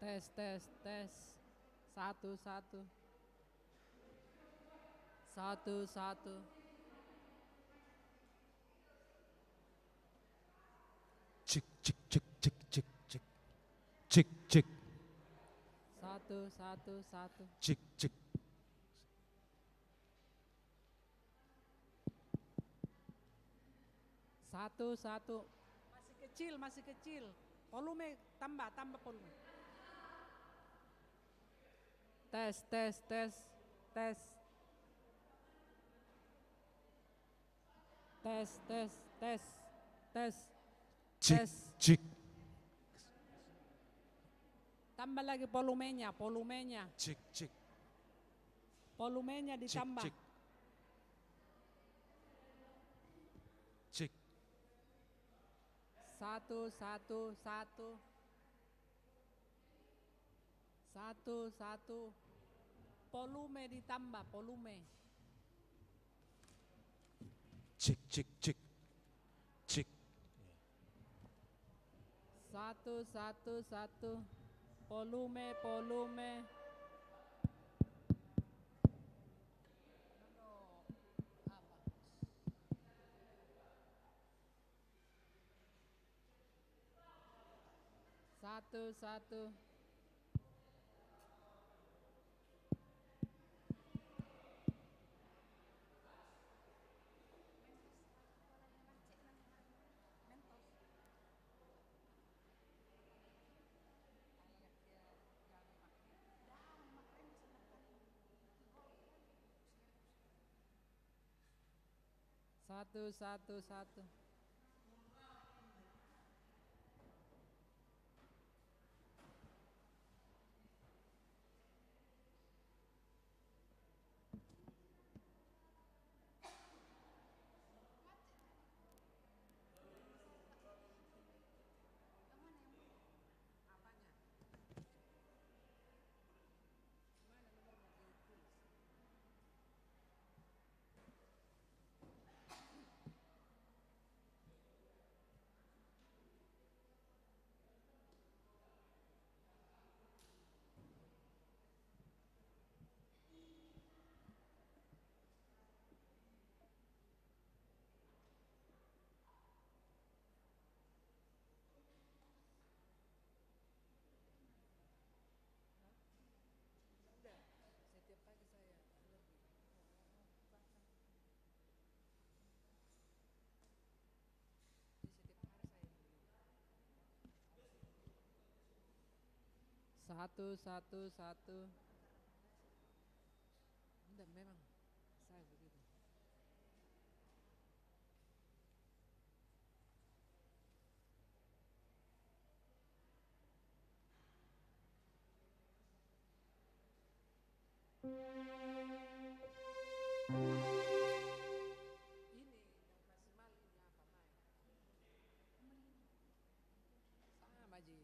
Tes, tes, tes. Satu, satu. Satu, satu. Cek, cek, cek, cek, cek, cek. Cek, cek. Satu, satu, satu. Cek, cek. Satu, satu. Masih kecil, masih kecil. Volume tambah, tambah volume. Tes, tes, tes, tes. Tes, tes, tes, tes. Cek, Tes. cek. Tambah lagi volumenya, volumenya. Cek, cek. Volumenya Cek, ditambah. cek. Cek. Satu, satu, satu. Satu, satu. Volume ditambah, volume. Cek, cek, cek. Cek. Satu, satu, satu. Volume, volume. Satu, satu. Satu, satu, satu. Setiap pagi saya lebih. Setiap hari saya lebih. Satu, satu, satu. Enggak, memang saya begitu. Ini yang maksimal ini apa main? Sama Ji.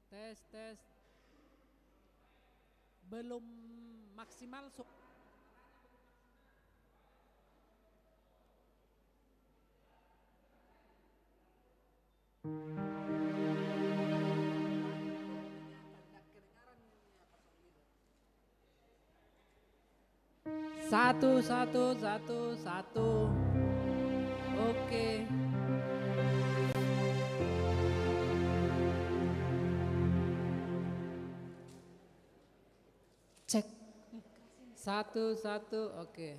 Tes, tes. Belum maksimal. Satu, satu, satu, satu. Oke. Cek. Satu, satu, oke.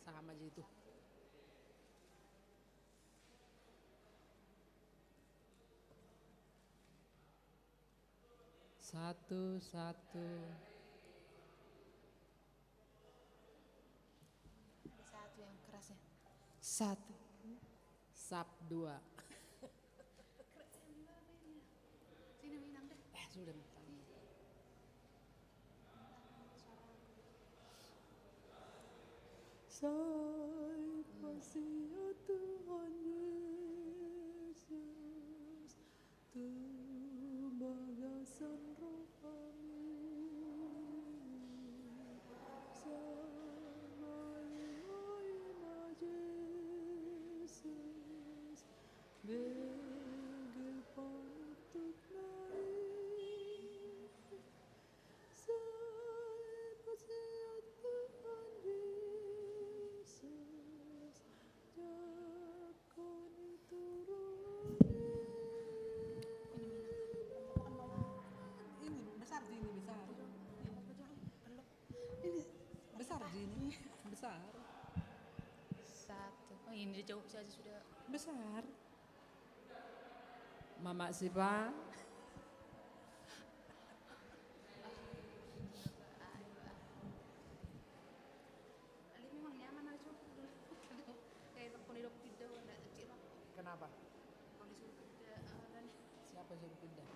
Sama aja itu. Satu, satu. Satu yang keras ya. Satu. Sap dua. Sini minang deh. Sudah. Saya kasih Tuhan Yesus. Ini besar Ji, ini besar. Ini besar Ji, ini besar. Satu. Oh ini jauh saja sudah. Besar. Mama Sipa. Ali memang nyaman aja. Kayak pondok pindah enggak kecil. Kenapa? Kalau disuruh pindah dan Siapa suruh pindah?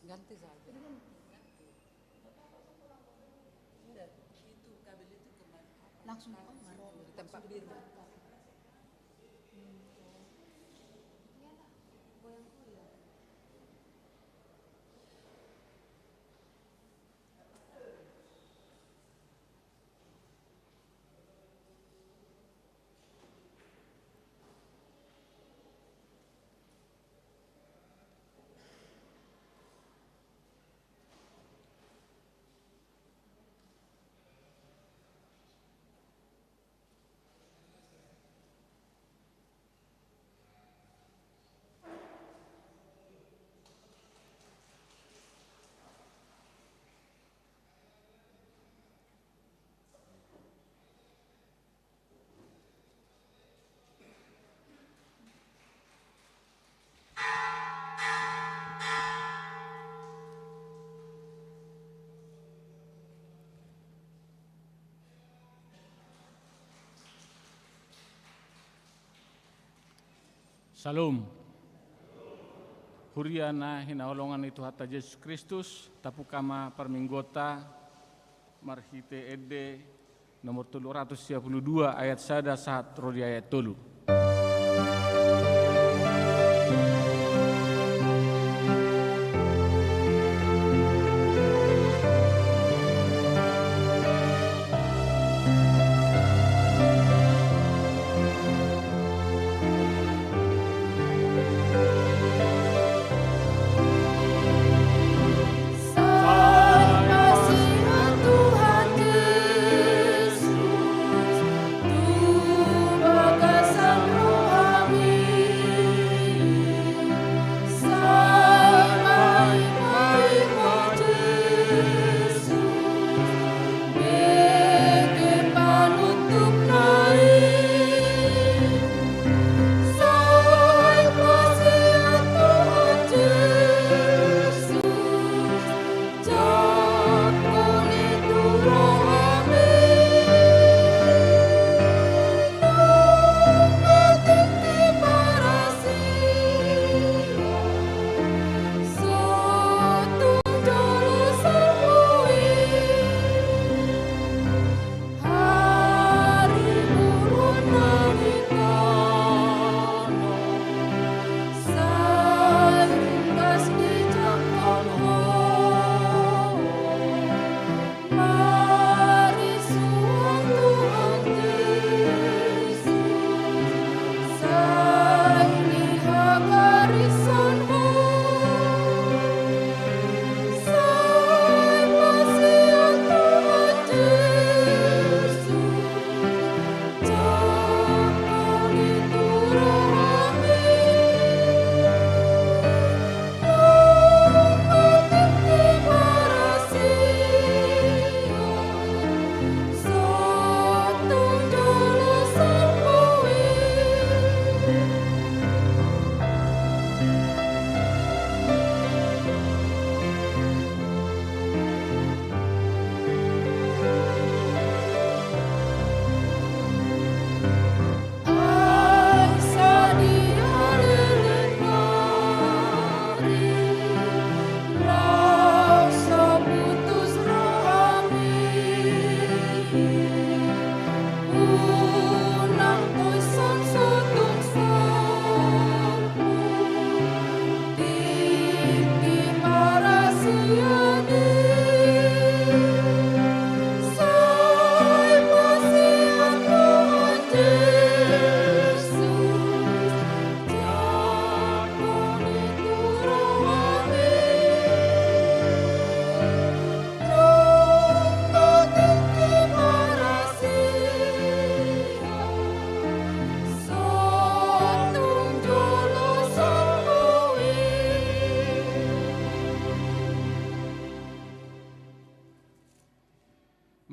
Ganti saja. Tidak, itu kabel itu kemana? langsung Di tempat biru. Salam. Huriana hinaolongan itu hatta Yesus Kristus, tapukama perminggota, marhite ede, nomor 332 ayat sada saat rodi ayat tolu.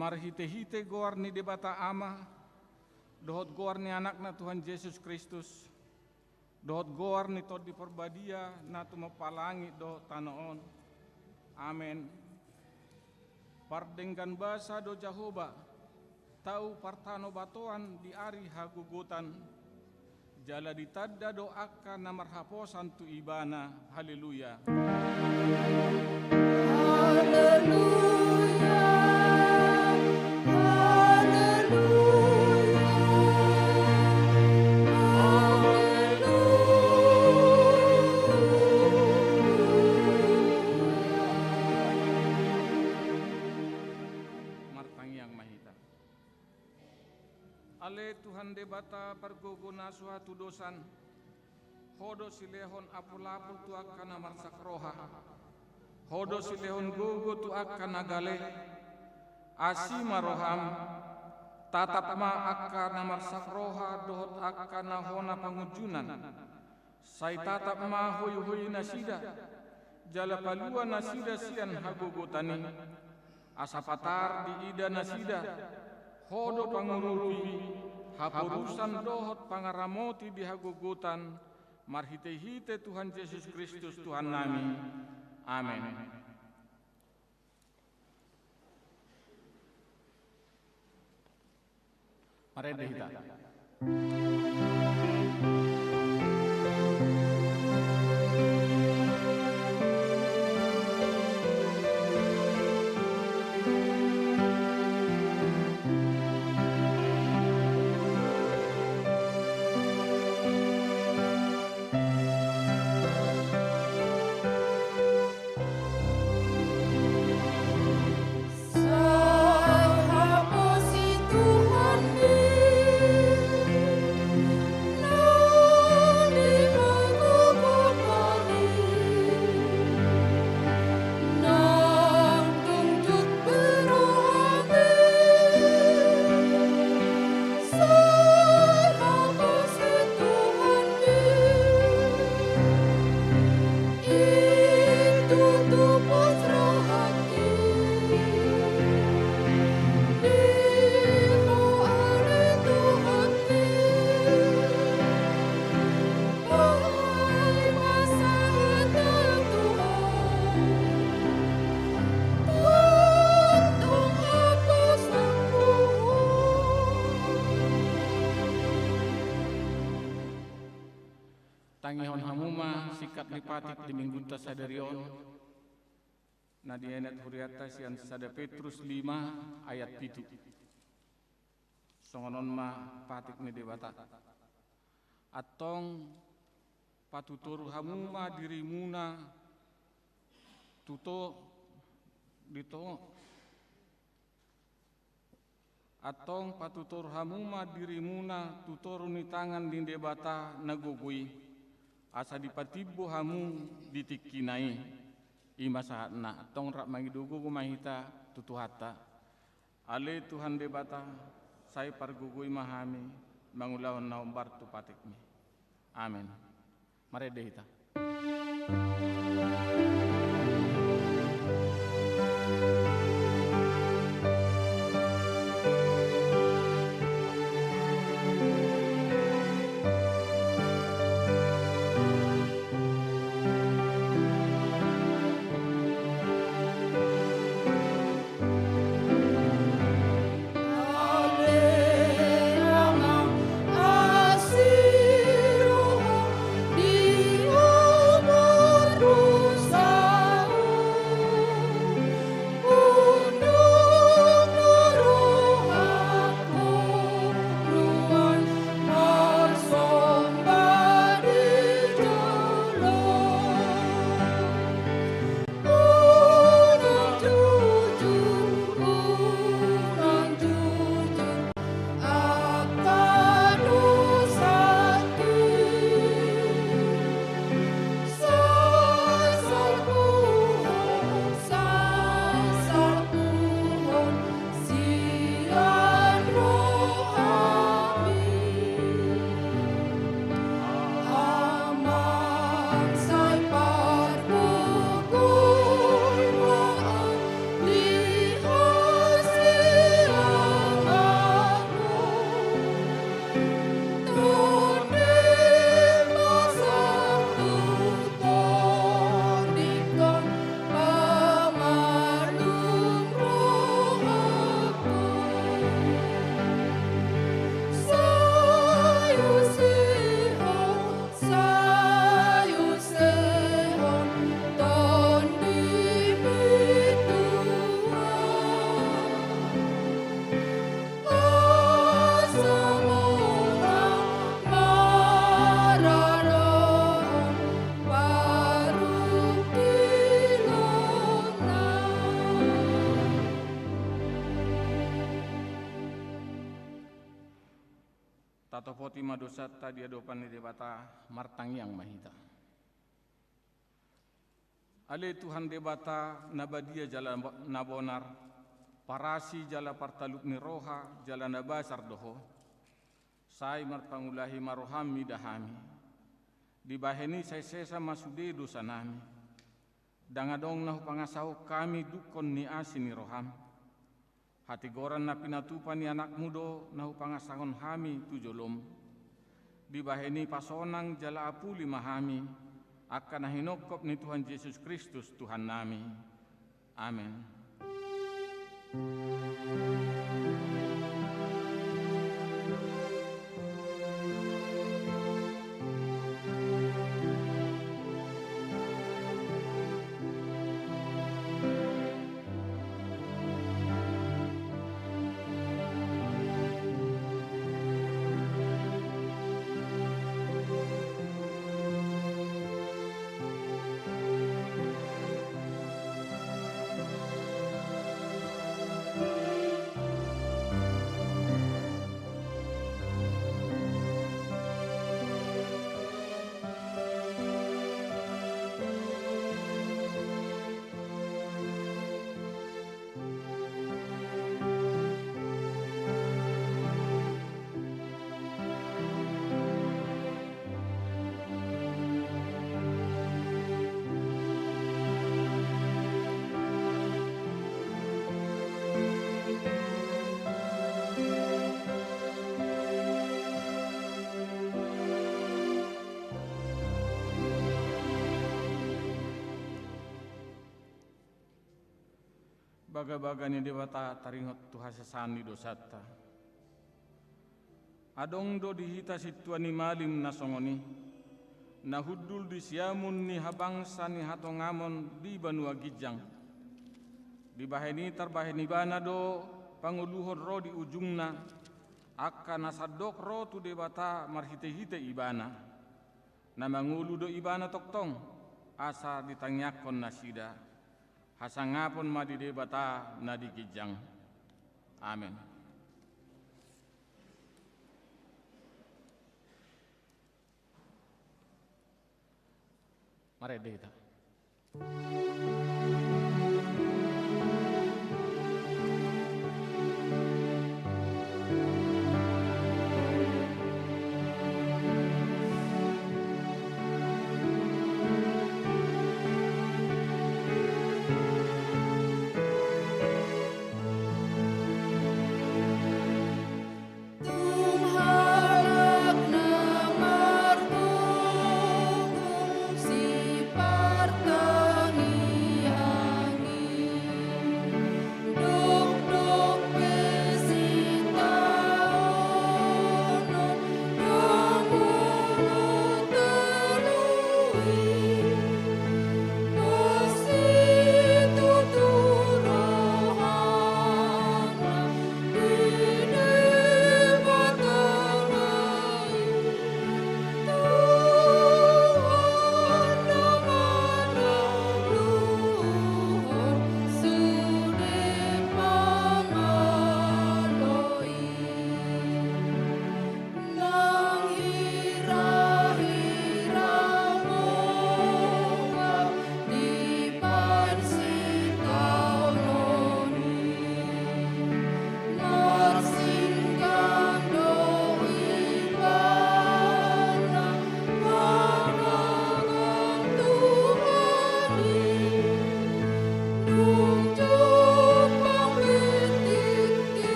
marhite-hite goar ni debata ama, dohot goar ni anakna Tuhan Yesus Kristus, dohot goar ni tod di perbadia na tumapalangi do tanoon. Amen. Pardenggan basa do Jehovah, tau partano batoan di ari hagugutan, jala ditadda do akka na marhaposan tu ibana. Haleluya. Ale Tuhan debata perguguna suatu dosan, hodo silehon apul-apul tu akan marsak roha, hodo silehon gugu tu akan nagale, asima roham, tatap ma akan marsak roha dohot akan nahona pangujunan, sai tatap ma huy nasida, jala palua nasida sian hagugutani, asapatar di ida nasida, hodo pangurupi, hapurusan dohot pangaramoti di hagugutan, marhite-hite Tuhan Yesus Kristus Tuhan nami. Amin. Mari dehita. Tangihon hamuma sikat lipatik di minggunta sadarion na dienet huriata sian sada Petrus 5 ayat 7. Songonon ma patik ni debata. Atong patutur hamuma dirimuna tuto dito. Atong patutur hamuma dirimuna tutor ni tangan di debata nagugui. Asa dipatibo hamu ditikinai ima sahatna tong rak mangidugu kumahita tutuhata ale Tuhan debata sai pargugui mahami mangulahon naumbar tu patikmi. Amin. Mari dehita. Di umur Tato poti madosata dia dopan di debata martang yang mahita. Ale Tuhan debata nabadia jala nabonar, parasi jala partalup ni roha jala nabasar doho. Sai marpangulahi marohami dahami. Dibaheni saya sesa masude dosa nami. Dangadong nahu pangasau kami dukon ni asin ni roham. Hati goran na pinatupan ni anak mudo nahu pangasahon hami tujolom. Dibaheni pasonang jala apuli mahami. Akan nahinokop ni Tuhan Yesus Kristus Tuhan nami. Amin. Baga-bagani dewata taringot Tuhan sesani dosata. Adong do dihita situani malim nasongoni. Nahudul di siamun ni habangsa ni hatongamon di banua gijang. Di baheni tarbaheni bana do panguluhon ro di ujungna. Akan nasadok ro tu dewata marhite-hite ibana. Namangulu do ibana toktong. Asa ditanyakon nasida. Hasangapon madi debata nadi kijang. Amin. Mari kita.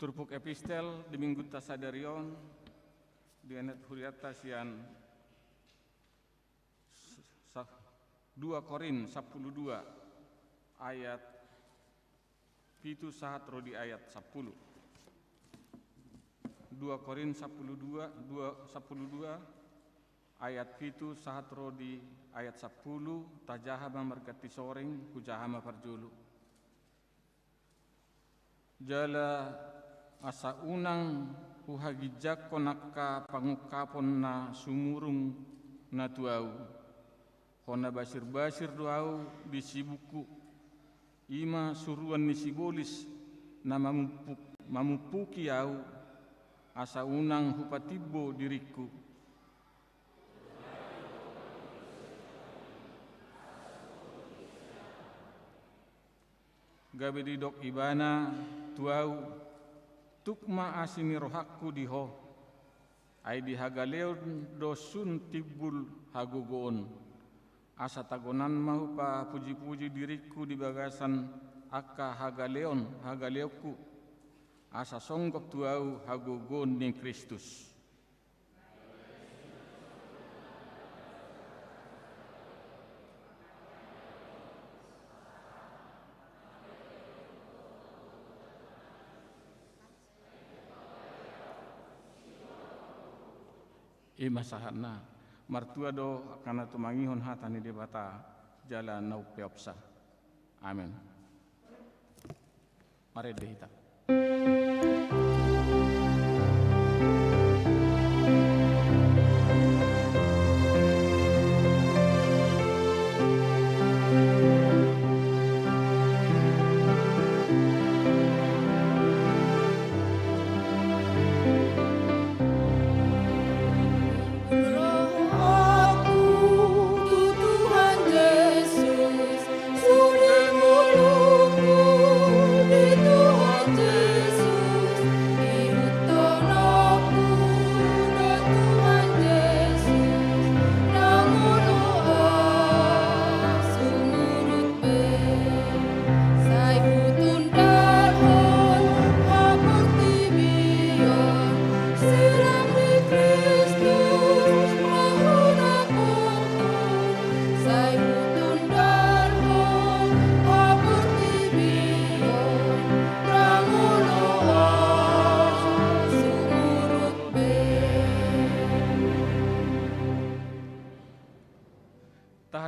Turpuk epistel di minggu tasadarion di anet huriata sian 2 Korin 12 ayat pitu sahat rodi ayat 10. 2 Korin 12 ayat pitu sahat rodi ayat 10 tajahama margati soring hujahama parjulu. jala asa unang uhagijakko nakka pangukapon na sumurung na tuau. Hona basir-basir doau di sibuku ima suruan ni sibolis na mamupuki au asa unang hupatibo diriku. Gabe didok ibana tuau tukma asini rohakku diho ai dihagaleon dosun tibul hagogoon asa tagonan mahu pa puji-puji diriku di bagasan akka hagaleoku asa songgok tuau hagogoon ni Kristus. Masahana martua do kana tumangihon hatani debata jala nau peopsa. Amin. Mari dehita.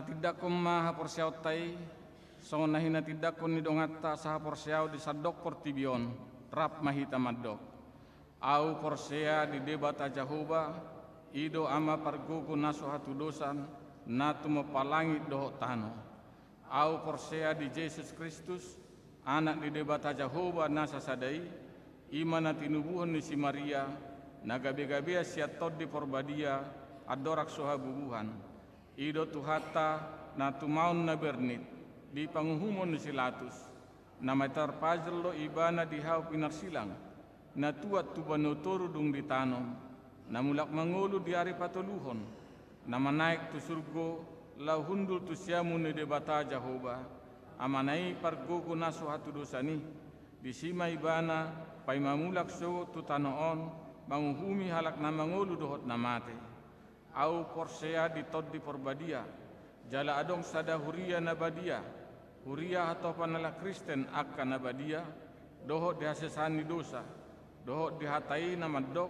Tidak maha porsiau tai songona hina tidak kon nidongata saha porsiau di sadok portibion rap mahita madok au porsea di debata Jahoba ido ama pargogo naso hatu dosan natu mapalangit doho tano au porsea di Yesus Kristus anak di debata Jahoba nasa sadai imana tinubuhon ni si Maria nagabe-gabe siatot di porbadia adorak soha bubuhan ido tuhata na tumaon na bernit di panguhumon ni silatus na matarpajal lo ibana di hau pinarsilang na tuat tubanotoro dung ditanom na mulak mangulu di ari patoluhon na manaik tu surgo lau hundul tu siamu ni debata Jahoba amanai pargogo naso hatu dosani di sima ibana pai mamulak so tu tanoon manguhumi halak na mangulu dohot na mate au porsea di tod di porbadia jala adong sada huria nabadia huria atau panala Kristen akka nabadia dohot dihasesani dosa dohot dihatai namadok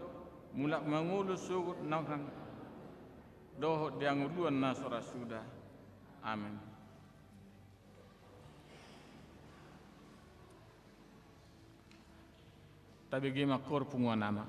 mulak mangulus sugut nang dohot dianguluan nasora sudah. Amin. Tabigi makor punguan nama.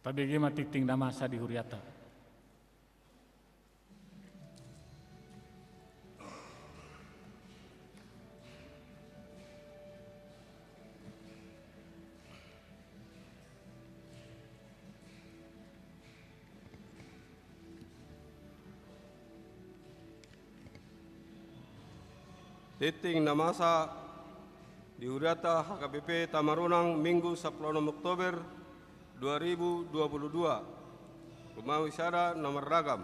Pabege matikting namasa di Huriata. Titing namasa di Huriata HKBP Tamarunang Minggu 10 Oktober 2022. Rumah wisara nomor ragam.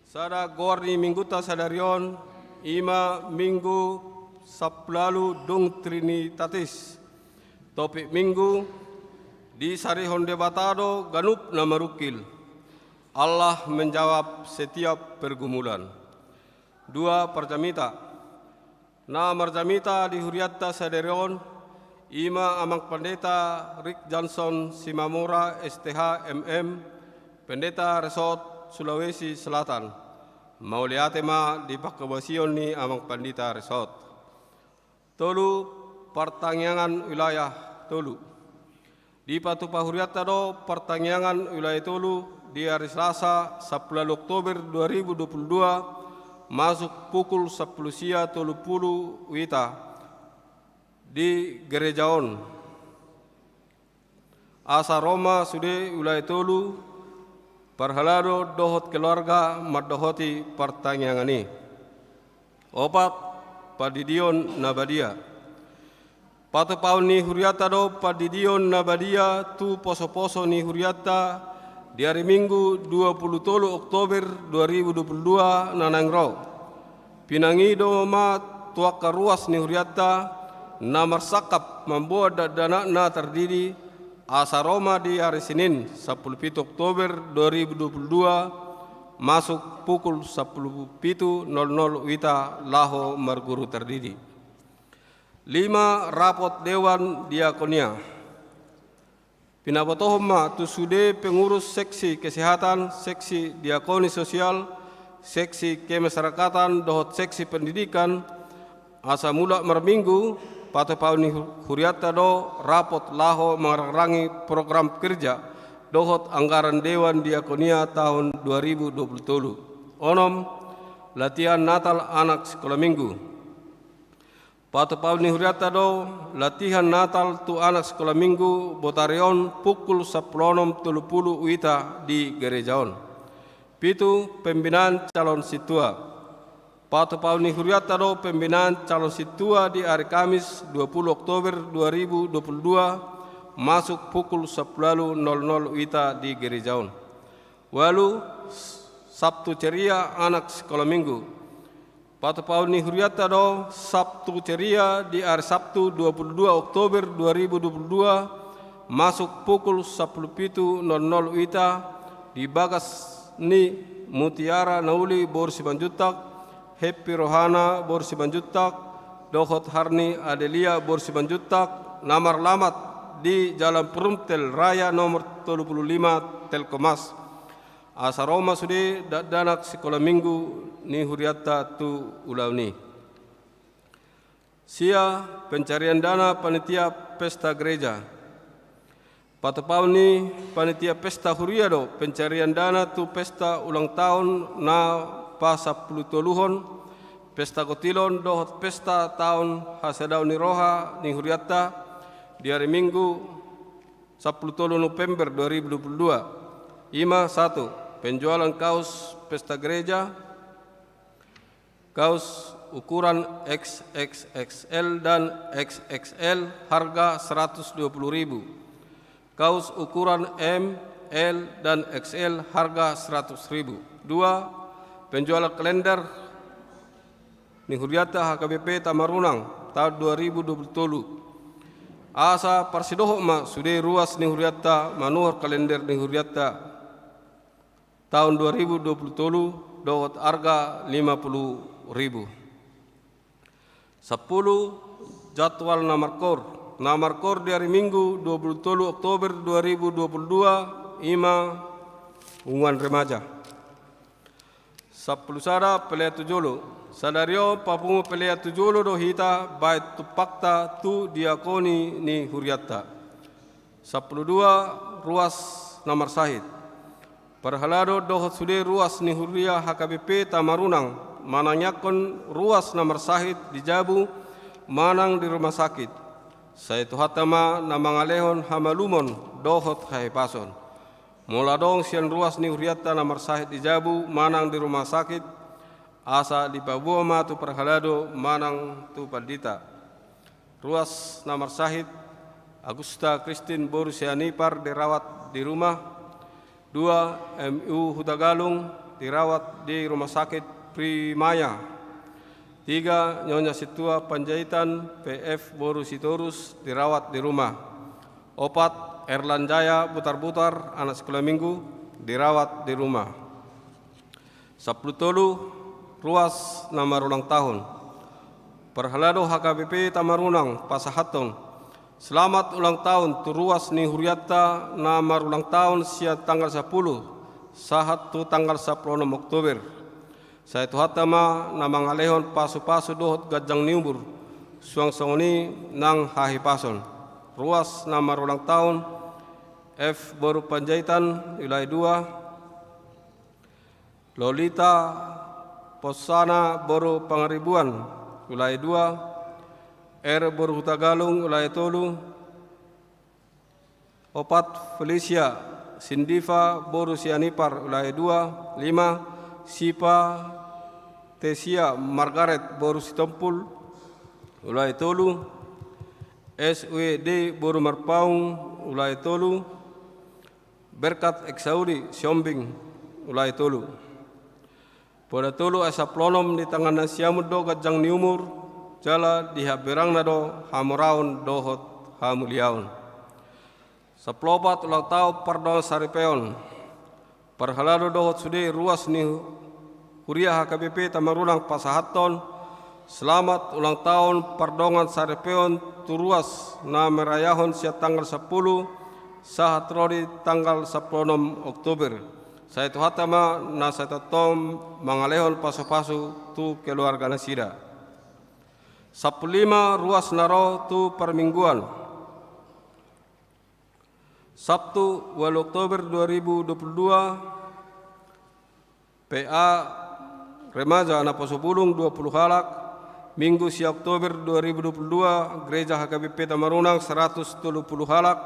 Sada Gorni Mingguta Sadarion Ima Minggu Saplalu Dung Trinitatis. Topik Minggu di Sarihon Debatado Ganup Namarukil. Allah menjawab setiap pergumulan. 2 Perjamita. Na Marjamita di Huriata Sadarion Ima Amang Pendeta Rick Johnson Simamura STH MM Pendeta Resort Sulawesi Selatan Mauliatema di Pakabasion ni Amang Pendeta Resort. Tolu Pertangyangan Wilayah Tolu di Patupa Huriata do Pertangyangan Wilayah Tolu di hari Selasa 10 Oktober 2022 masuk pukul 10 sia 30 wita di Gerejaon Asa Roma Sude wilayah Tolu Parhalado dohot keluarga madohoti pertanyaan. Opat Padidion Nabadia Patu paun ni Huriata do Padidion Nabadia tu poso-poso ni Huriata di hari Minggu 23 Oktober 2022 nanangro. Pinangido ma tuaka ruas ni Huriata namar sakap membuat dana na terdiri asa Roma di hari Senin 17 Oktober 2022 masuk pukul 17.00 wita laho marguru terdiri. 5 Rapot Dewan Diakonia. Pinabotohoma tu sude pengurus seksi kesehatan, seksi diakoni sosial, seksi kemasyarakatan, dohot seksi pendidikan, asa mula merminggu, pada pauni Huriata do rapot laho mengarangi program kerja, dohot anggaran Dewan Diakonia tahun 2020. Onom, latihan Natal anak sekolah minggu. Patu pauni Huriata do latihan Natal tu anak sekolah minggu Botarion pukul 10.30 wita di Gerejaon. Pitu pembinaan calon situa. Patu pauni Huriata do pembinaan calon situa di hari Kamis 20 Oktober 2022 masuk pukul 10.00 wita di Gerejaon. Walu Sabtu ceria anak sekolah minggu. Patu pauni Huriata do Sabtu ceria di hari Sabtu 22 Oktober 2022 masuk pukul 10.00 wita di Bagas ni Mutiara Nauli Bor Sibanjutak, Happy Rohana Bor Sibanjutak, Dohot Harni Adelia Bor Sibanjutak, namar lamat di Jalan Perumtel Raya nomor 35 Telkomas. Asa Roma sude danak sekolah minggu ni Huriata tu ulau ni. Sia pencarian dana panitia pesta gereja. Patapau ni panitia pesta Huriado pencarian dana tu pesta ulang tahun na pasapulu toluhon. Pesta kotilon dohot pesta tahun hasadau ni roha ni Huriata di hari Minggu 10 November 2022. 1. Penjualan kaos pesta gereja, kaos ukuran XXXL dan XXL harga 120.000. Kaos ukuran M, L dan XL harga 100.000. 2. Penjualan kalender ni Huriata HKBP Tamarunang tahun 2020. Asa parsidoho ma sude ruas ni Huriata manuhar kalender ni Huriata tahun 2020 dohot harga 50.000. 10. Jadwal namarkor di hari Minggu 27 Oktober 2022 ima unguan remaja. 10 sada pelea tujolo sadario papungu pelea tujolo do hita bait tu pakta tu diakoni ni Huriata. 12 ruas Namar Sahid. Perhalado dohot sude ruas ni Huria HKBP Tamarunang mananyakon ruas Namar Sahid di Jabu manang di rumah sakit. Saya tuhatama namangalehon hamalumon dohot hahepason. Muladong sian ruas ni Huriata Namar Sahid di Jabu manang di rumah sakit. Asa di Pabuama tu perhalado manang tu Paldita. Ruas Namar Sahid Agusta Christine Borusianipar dirawat di rumah. 2. MU Hutagalung dirawat di Rumah Sakit Primaya. 3. Nyonya Situa Panjaitan PF Borusitorus dirawat di rumah. 4. Erlan Jaya Butar-Butar anak sekolah minggu dirawat di rumah. 10. Ruas Namar ulang tahun. Perhalado HKBP Tamarunang Pasahaton. Selamat ulang tahun tu ruas ni Huriata Namar ulang tahun sia tanggal 10 sahat tu tanggal 16 Oktober. Saya tuhatama namang alehon pasu-pasu dohot gajang niumbur suang songoni nang hahipason. Ruas Namar ulang tahun F Boru Panjaitan wilayah 2. Lolita Posana Boru Pangaribuan wilayah 2. R Boru Hutagalung wilayah 3. 4. Felicia Sindiva Boru Sianipar wilayah 2. 5. Sipa Tesia Margaret Boru Sitompul wilayah 3. SWD Boru Marpaung wilayah 3. Berkat Eksaudi Siombing wilayah 3. Pada 3 asa plonom di tangan nasiamudo gajang niumur jala dihaberang nado hamuraun dohot hamuliaun. 10 ulang tahun pardon saripeon. Perhalado dohot sude ruas ni Huria HKBP Tamarunang Pasahaton. Selamat ulang tahun pardongan saripeon tu ruas na merayahon sia tanggal 10 sahat rodi tanggal 16 Oktober. Saya tuhatama na saya tatom mangalehon pasu-pasu tu keluarga nasida. 15 ruas naro tu permingguan. Sabtu 8 Oktober 2022 PA Remaja Naposopulung 20 halak. Minggu si Oktober 2022 Gereja HKBP Tamarunang 170 halak.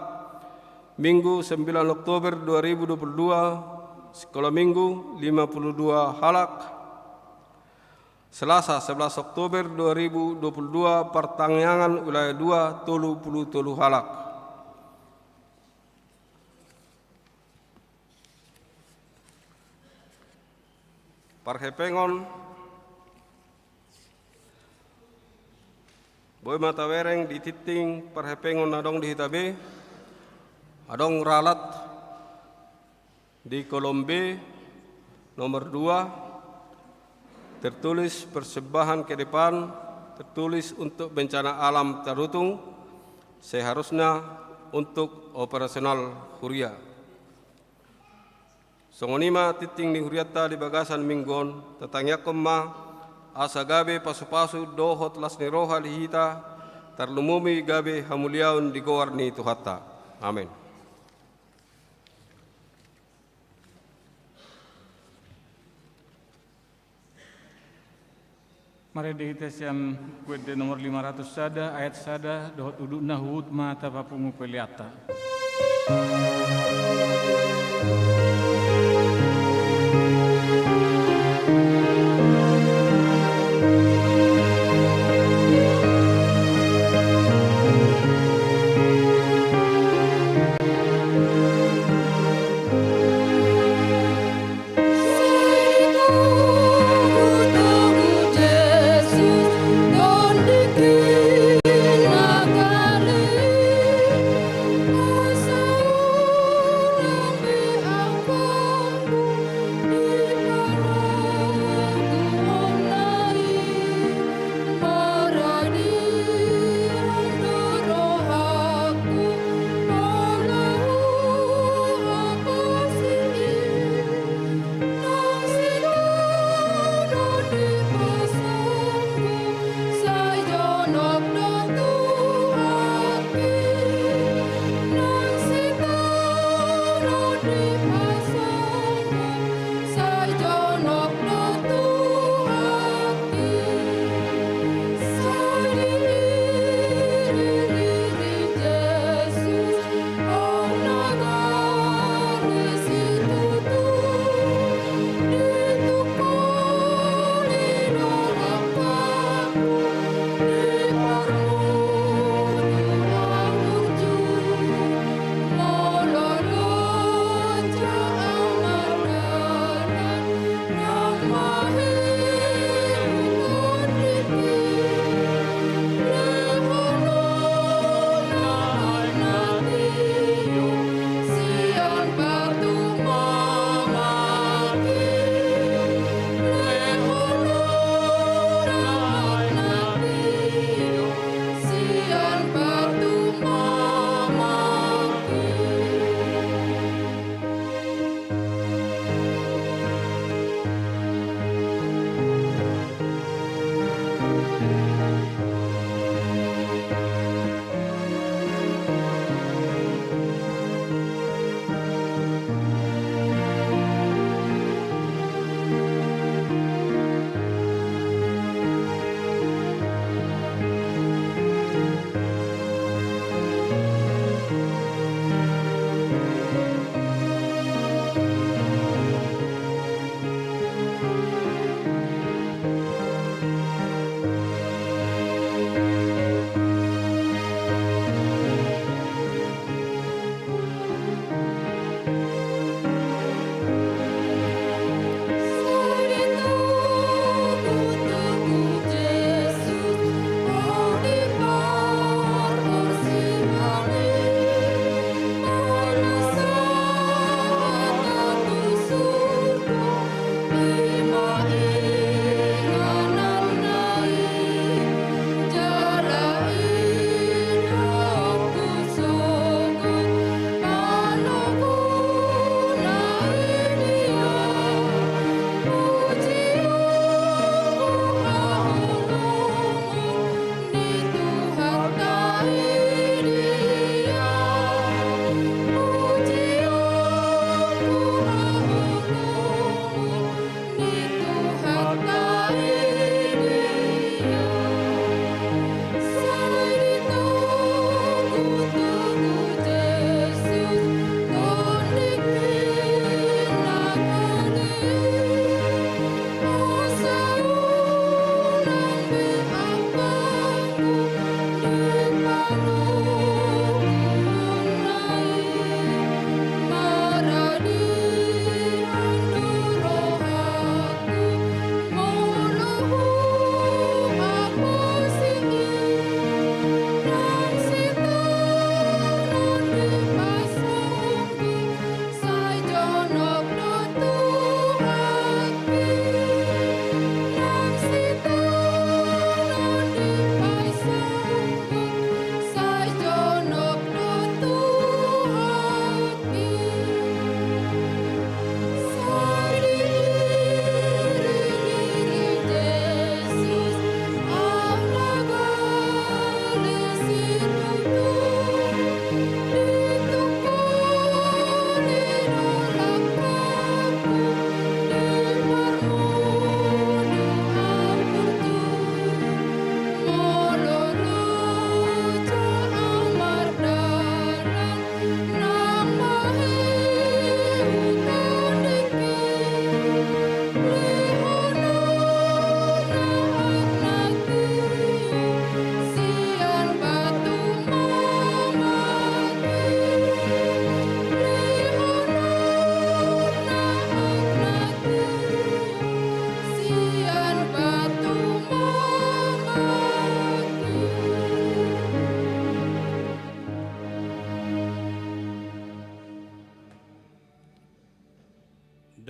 Minggu 9 Oktober 2022 Sekolah Minggu 52 halak. Selasa 11 Oktober 2022 Pertangyangan wilayah 2 33 halak. Parhepengon Boy mata wereng di titing parhepengon adong di hitabe. Adong ralat di kolom B nomor 2. Tertulis persembahan ke depan, tertulis untuk bencana alam tarutung, seharusnya untuk operasional Huria. Songonima titing di Huriata di bagasan minggon, tetangnya kema, asa gabe pasu-pasu dohot las niroha lihita, terlumumi gabe hamuliaun di goar ni tuhata. Amin. Mari dihitasian kuede nomor 500 sada ayat sada dohot uduk nahut mata papungu peliata. Aku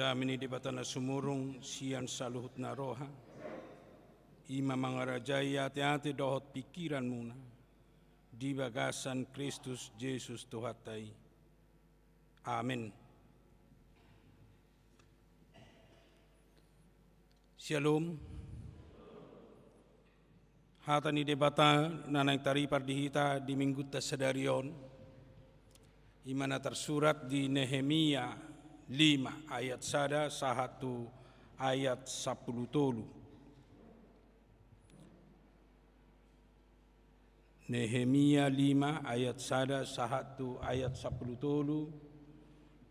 damini debatana sumurung sian saluhut na roha. Ima mangarajai ate-ate dohot pikiran muna. Di bagasan Kristus Yesus Tuhatai. Amin. Shalom. Hata ni debata nanang taripar dihita di minggu tasadarion. Imana tersurat di Nehemia 5 ayat 1 sahatu ayat 10. Nehemia 5 ayat 1 sahatu ayat 10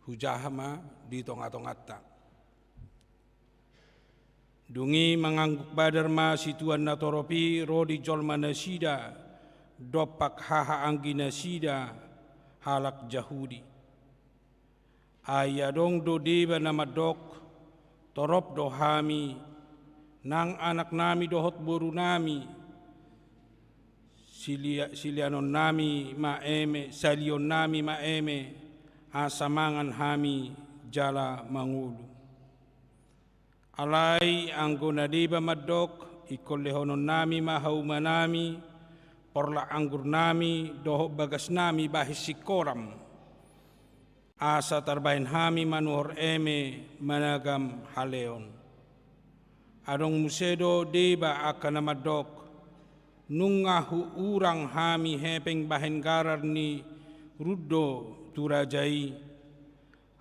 hujahma di tonga-tongata. Dungi mengangguk badar ma situan natoropi rodi jolma nasida dopak haha anggi nasida halak jahudi. Ayadong do deba nama dok torop dohami nang anak nami dohot boru nami silianon nami maeme salion nami maeme asamangan hami jala mangulu. Alai anggona deba madok ikolehonon nami mahauma nami porla anggur nami doho bagas nami bahis sikoram asa tarbahin hami manuhor eme managam haleon. Adong musedo deba akan madok nungahu urang hami hepeng bahen garar ni ruddo turajai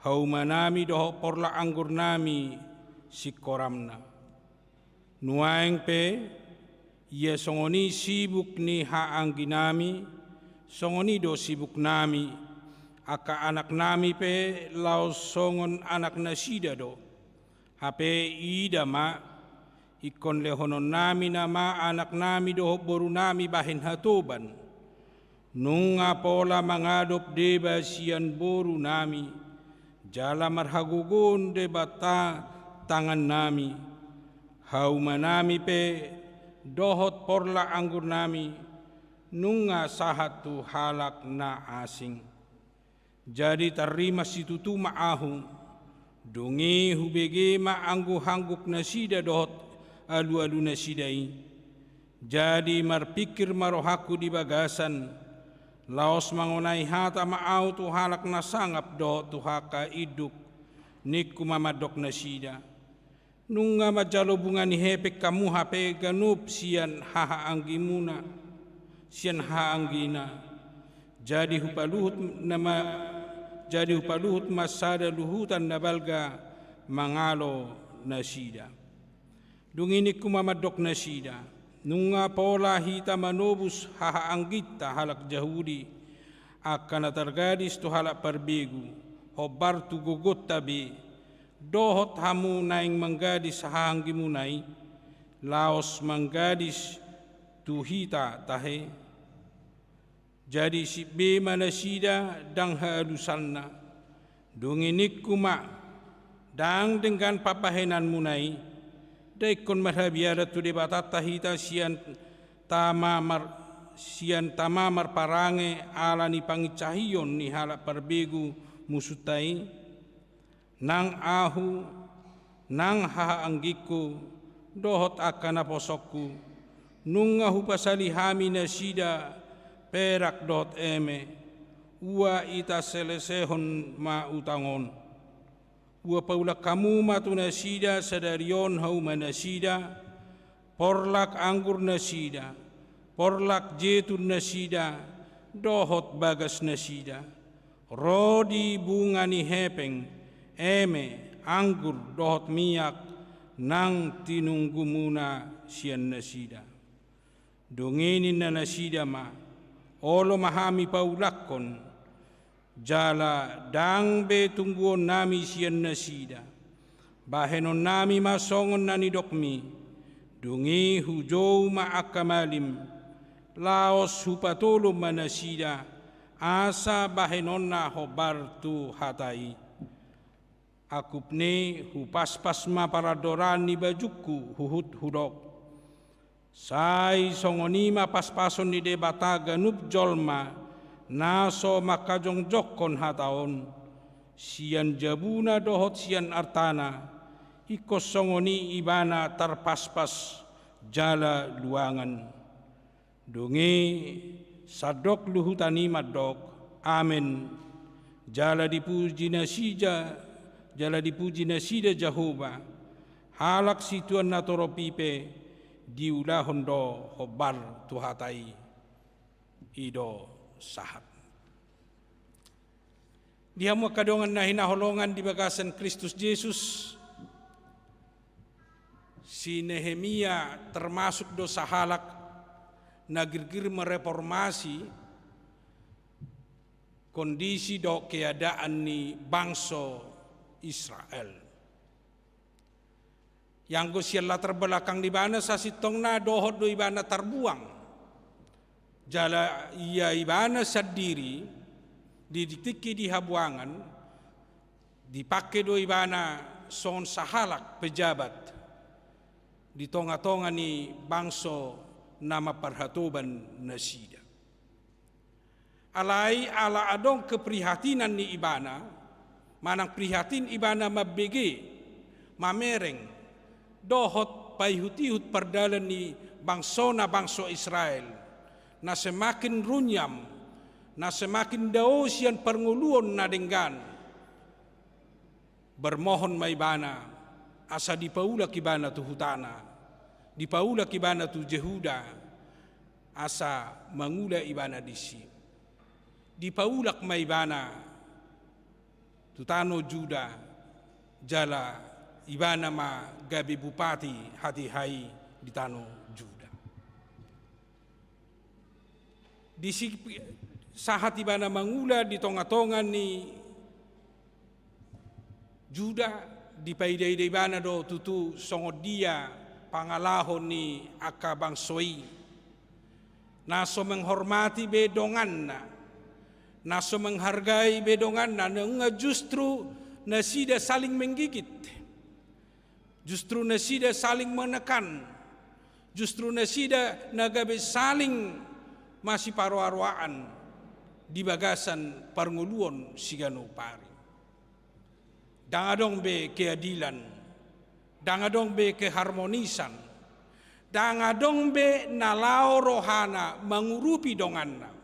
hauma nami doho porla anggur nami sikoramna. Nuaeng pe ia songoni sibuk ni haanggi nami songoni do sibuk nami aka anak nami pe laos songon anak nasida do hape ida ma ikon lehonon nami nama anak nami doho boru nami bahin hatoban. Nunga pola mangadop deba sian boru nami. Jala marhagugun debata tangan nami. Hauma nami pe dohot porla anggur nami. Nunga sahatu halak na asing. Jadi terima situtu ma'ahu. Dungi hubege ma'anggu hangguk nasida dohot alu-alu nasidai. Jadi marpikir marohaku di bagasan laos mangunai hata maau tu halak nasangap do tu haka iduk niku mamadok nasida. Nunga majalo bunga ni hepek kamu hape ganup sian haha anggimuna sian ha anggina. Jadi hupaluhut masada luhutan nabalga mangalo nasida. Dungini kumamadok nasida. Nunga pola hita manobus haha anggita halak jahudi. Akan tergadis tu halak perbegu. Hobar tu gugut tabi. Dohot hamu naing menggadis hahanggi munai. Laos menggadis tu hita tahe. Jadi si bema nasida dang halusanna. Dungini kuma dang dengan papahenan munai. Daikon marhabiara tu debata tahita sian tamamar parange ala ni pangicahiyon ni halak perbegu musutai nang ahu nang haha anggiku dohot akan aposokku nungahu pasali hami nasida perak dohot eme ua ita selesehon ma utangon. Ua paula kamu matu nasida sadarion hauma nasida porlak anggur nasida porlak jetun nasida dohot bagas nasida rodi bunga ni hepeng eme anggur dohot miyak nang tinunggumuna sian nasida. Dongeni na nasida ma olo mahami paulakon jala dang be tungguon nami sian nasida. Bahenon nami masongon nani dokmi. Dungi hujou ma'akamalim. Laos hupatulum manasida. Asa bahenon na hobar tu hatai. Akupne hupaspas ma paradoran ni bajuku huhut hudok. Sai songonima paspason ni debata ganup jolma. Naso makajong jokon hataon sian jabuna dohot sian artana, ikosongoni ibana tarpaspas jala luangan. Donge sadok luhutani madok, amen. Jala dipuji nasida Jehovah, halak situan natoropipe, diulahon do hobar tuhatai, ido sahat. Dia mo kadongan na hinaholongan di bagasan Kristus Yesus, si Nehemia termasuk do sahalak nagirgir mereformasi kondisi do keadaan ni bangsa Israel. Yang go siya latar belakang di bana sa sitong na dohot do ibana terbuang. Jala iya ibana sadiri diditiki di habuangan dipakai do ibana son sahalak pejabat di tonga-tonga ni bangsa nama perhatoban nasida. Alai ala adong keprihatinan ni ibana, manang prihatin ibana mabege, mamereng, dohot paihut-ihut perdalan ni bangsa Israel, na semakin runyam, na semakin daosian penguluan na denggan, bermohon maibana, asa dipaulak ibana tu hutana, dipaulak ibana tu Jehuda, asa mangula ibana disi. Dipaulak maibana tutano Juda jala ibana ma gabi bupati hati hai di tano Juda. Di sahat ibana mangula di tonga-tonga ni Juda di paidai ibana do tutu songod dia pangalahon ni akabang soi. Naso menghormati bedongan na, naso menghargai bedongan na nga justru nasida saling menggigit, justru nasida saling menekan, justru nasida nagabe saling masih paru-aruaan di bagasan parnguluan sigano pari. Dangadong be keadilan, dangadong be keharmonisan, dangadong be nalao rohana mengurupi donganna.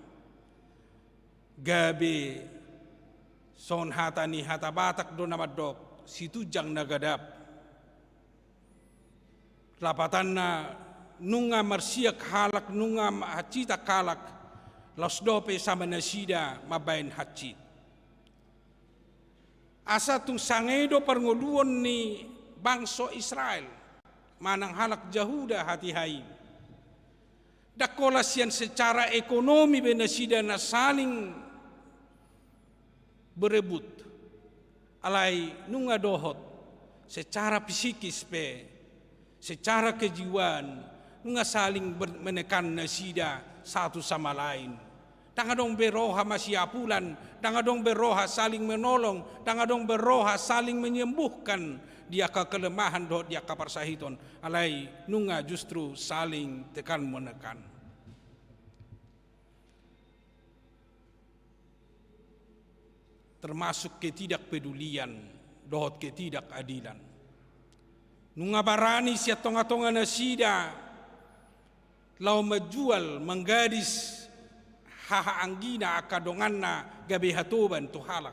Gabe son hatani hata batak do namadok situjang nagadap lapatan na nunga marsiak halak nunga hacita kalak losdope sama nasida mabain hacit asa tung sangedo parnguluan ni bangsa Israel manang halak Jehuda hati hai dakolas yang secara ekonomi benasida na saling berebut alai nunga dohot secara psikis pe secara kejiwaan nunga saling menekan nasida satu sama lain. Tangadong beroha masyapulan, tangadong beroha saling menolong, tangadong beroha saling menyembuhkan dia kelemahan dohot dia kaparsahiton alai nunga justru saling tekan menekan. Termasuk ketidakpedulian, dohot ketidakadilan. Nunga barani siya tonga-tonga nasida, lau menjual, menggadis, haha anggina akadongan na gabi hatoban tu halak.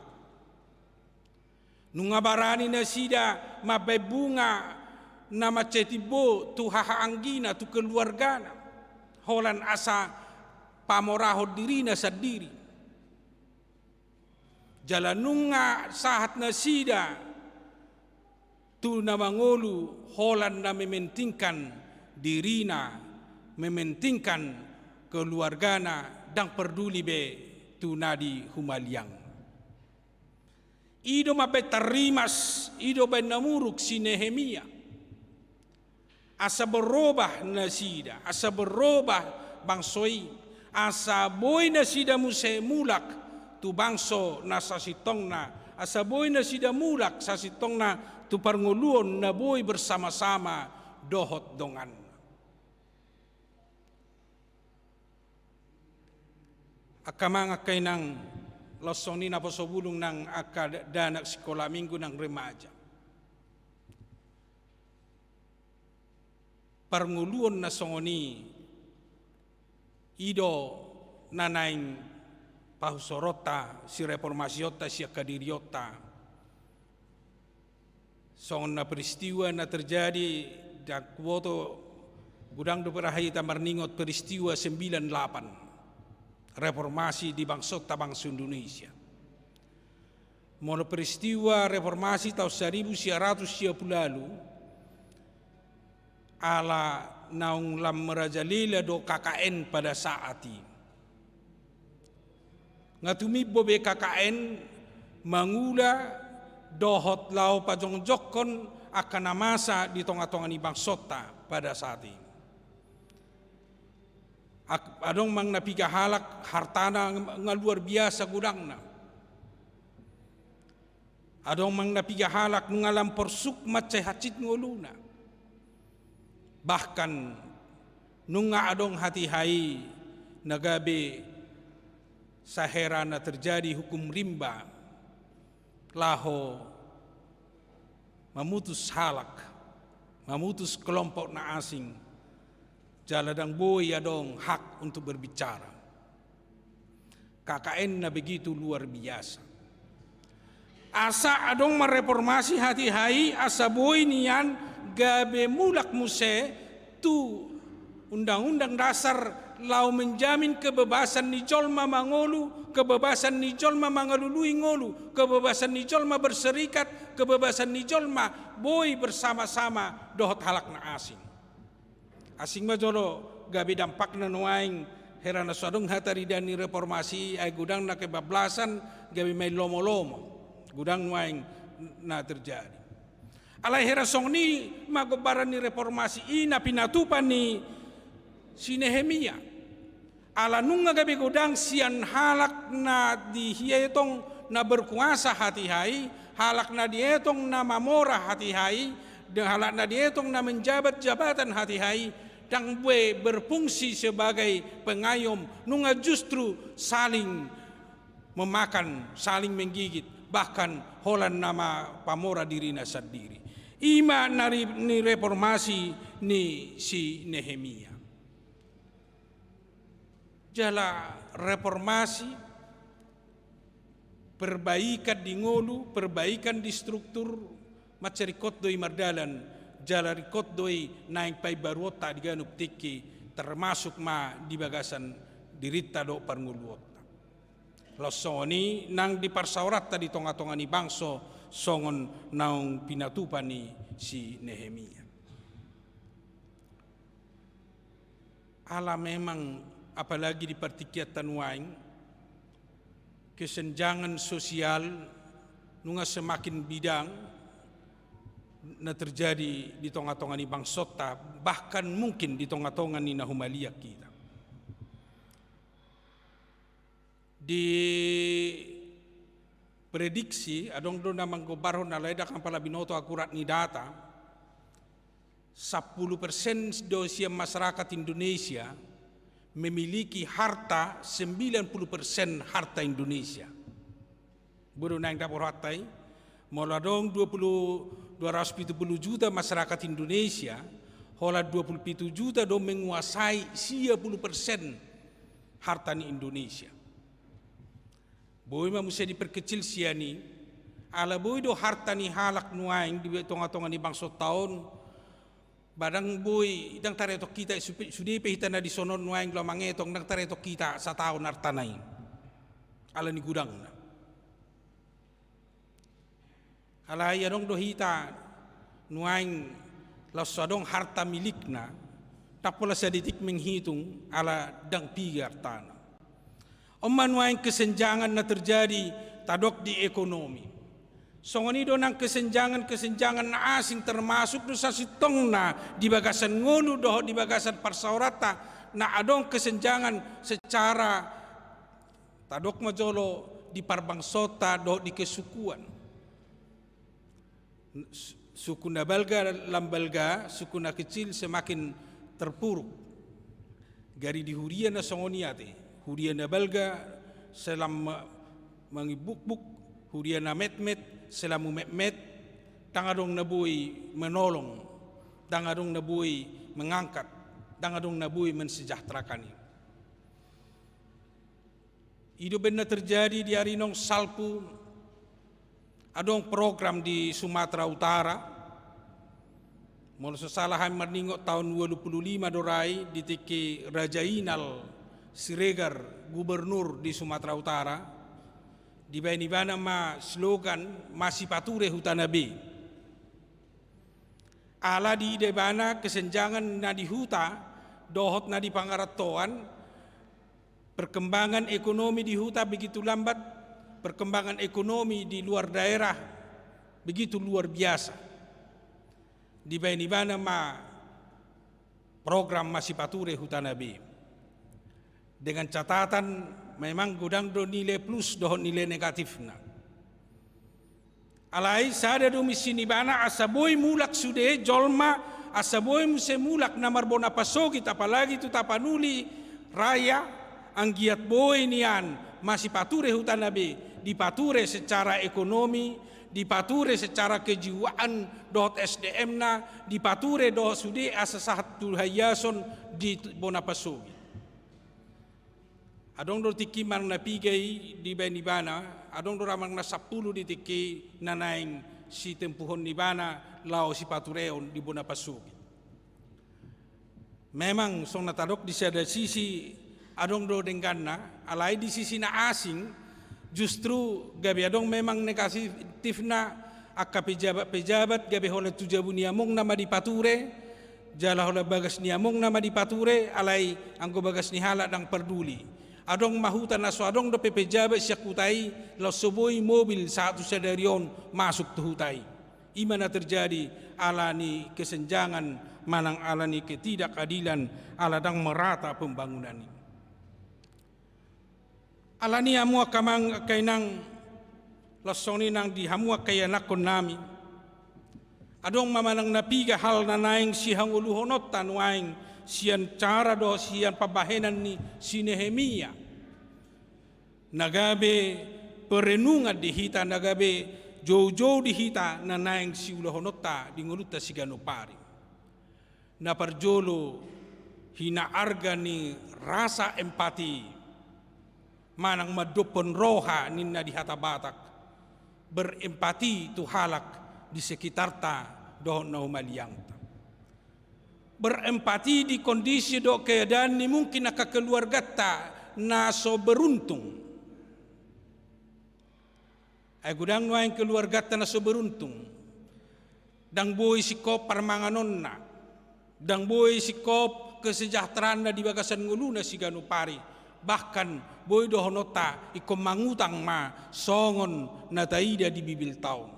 Nunga barani nasida, mabay bunga, na macetibo tu haha anggina tu keluargana, holan asa pamorahod diri na sa diri. Jalanunga sahat nasida tu na mangolu holan na mementingkan dirina, mementingkan keluargana dan peduli be tu nadi humaliang. Ido mabe tarimas, ido be namuruk si Nehemia. Asa berubah nasida, asa berubah bangsoi, asa boy nasida muse mulak tu bangso na sasitong na asaboy na sida mulak sasitong na tu parnguluon na boy bersama-sama dohot dongan. Akamanga kainang losong ni naposobulong ng akadanak sekolah minggu ng remaja. Parnguluon na songoni ido nanaing pahusorota si reformasiota si kadiriota. Songon na peristiwa na terjadi dak woto gudang do perahita marningot peristiwa 98 reformasi di bangsota bangsa Indonesia. Mula peristiwa reformasi tahun 1930 lalu ala naung lam merajalila do KKN pada saat ini. Ngatumi bobe KKN mangula dohot lau pajongjokon akan namasa di tonga-tonga ni bangsota pada saat ini. Adong mang napiga halak hartana nga luar biasa gudangna. Adong mang napiga halak ngalam porsuk macai hacit ngoluna. Bahkan nunga adong hati hai nagabe sahera na terjadi hukum rimba laho memutus halak, memutus kelompok na asing jaladang boy adong hak untuk berbicara. KKN na begitu luar biasa. Asa adong mereformasi hati hai asa boy nian gabe mulak muse tu undang-undang dasar lau menjamin kebebasan ni jolma mangolu, kebebasan ni jolma mangalului ngolu, kebebasan ni jolma berserikat, kebebasan ni jolma boy bersama-sama dohot halak na asing. Asing majolo gabe dampak na nuaing herana sadong hatari dani reformasi ay gudang na kebablasan gabe may lomo-lomo gudang nuaing na terjadi. Alay herasong ni magobaran ni reformasi ina pinatupan ni si Nehemia. Ala nung gabi gudang sian halak na dihietong na berkuasa hati hai, halak na dietong na mamora hati hai, dan halak na dietong na menjabat jabatan hati hai, dan bue berfungsi sebagai pengayom nunga justru saling memakan, saling menggigit, bahkan holan nama pamora dirina sendiri. Ima ni reformasi ni si Nehemia. Jala reformasi, perbaikan di ngolu, perbaikan di struktur, macarikot doi mardalan, jala rikot doi naik pai baruota di ganup tiki, termasuk ma di bagasan dirita do parnguluota. Losoni nang di parsaurata di tonga-tonga ni bangso, songon naung pinatupan ni si Nehemia. Ala memang apalagi di partikiatan waing kesenjangan sosial nunga semakin bidang na terjadi di tonga-tonga ni bangsota, bahkan mungkin di tonga-tonga ni nahumalia kita. Di prediksi adong do namang gobarho na leda kang pala binoto akurat ni data 10% dosia masyarakat Indonesia memiliki harta 90% harta Indonesia. Buru nang dapur hatai mola dong 270 juta masyarakat Indonesia, hola 27 juta dong menguasai 10% harta ni Indonesia. Boy ma musa diperkecil siani ala boy do harta ni halak nuaing di tonga-tonga ni bangso taon badang boy idang tareto kita sudi pehita na di sonon nuaing lo mangetong dang tareto kita sa taon artanay ala ni gudang na ala yanong do hita nuaing lasadong harta milik na tapos sa ditik menghitung ala dang pigar tanah. Omanuaing kesenjangan na terjadi tadok di ekonomi. Songonido ng kesenjangan na asing termasuk do sa sitong na di bagasan ngulu do di bagasan parsaurata na adong kesenjangan secara tadok majolo di parbangsota do di kesukuan. Suku na balga lambalga, suku na kecil semakin terpuruk. Gari di hurian na songoniate. Hurian na balga selam mangibuk-buk hurian na met-met selamu met-met tangadong nabuhi menolong, tangadong nabuhi mengangkat, tangadong nabuhi mensejahterakan. Itu benar terjadi di Arinong Salpu, adong program di Sumatera Utara. Mula sesalahan meningok tahun 2025 dorai di tiki Raja Inal Siregar gubernur di Sumatera Utara. Di bana ma slogan masih pature hutanabe. Ala di bana kesenjangan na di huta dohot na di pangaratoan. Perkembangan ekonomi di huta begitu lambat, perkembangan ekonomi di luar daerah begitu luar biasa. Di bana ma program masih pature hutanabe. Dengan catatan memang gudang do nilai plus dohon nilai negatifna. Alai sada do misini bana asaboy mulak sude jolma asaboy muse mulak namar bona pasogit apalagi tu tapanuli raya anggiat boy nian masih pature hutanabe dipature secara ekonomi, dipature secara kejiwaan dohot SDM na, dipature dohot sude asasahatul hayason di bona pasogit. Adong do tiki mang napigai di bana, adong do ramang na 10 di tiki nanaing si tempuhon di bana lao si patureon di bona pasugit. Memang song natadok di sada sisi adong do denganna, alai di sisi na asing justru gabi adong memang negatif na akka pejabat gabi hola tujabu niamong nama di pature, jala hola bagas niamong nama di pature, alai anggo bagas ni hala dang perduli. Adong mahutan naso adong do pejabat siya kutai lo soboy mobil satu sadarion masuk tu hutai. Imana terjadi alani kesenjangan manang alani ketidakadilan aladang merata pembangunan ini. Alani amua kamang kainang losoni nang di hamua kaya nakon nami. Adong mamanang napiga hal na naing sihang uluhonot tanuaing siyan cara do siyan pabahenan ni si Nehemia. Nagabe perenungan di hita nagabe jauh-jauh di hita na naing si ulahonota di nguluta si ganopari. Na parjolo hina arga ni rasa empati manang madupon roha ninna di hata batak berempati tu halak di sekitarta dohon na humaliangta. Berempati di kondisi do keadaan ni mungkin aka keluargata na so beruntung. Ay gudang nuaing keluargata na so beruntung. Dang boy sikop parmanganon na. Dang boy sikop kesejahteraan na di bagasan ngulu na si ganupari. Bahkan boy dohonota ikom mangutang ma songon na taida di bibil taon.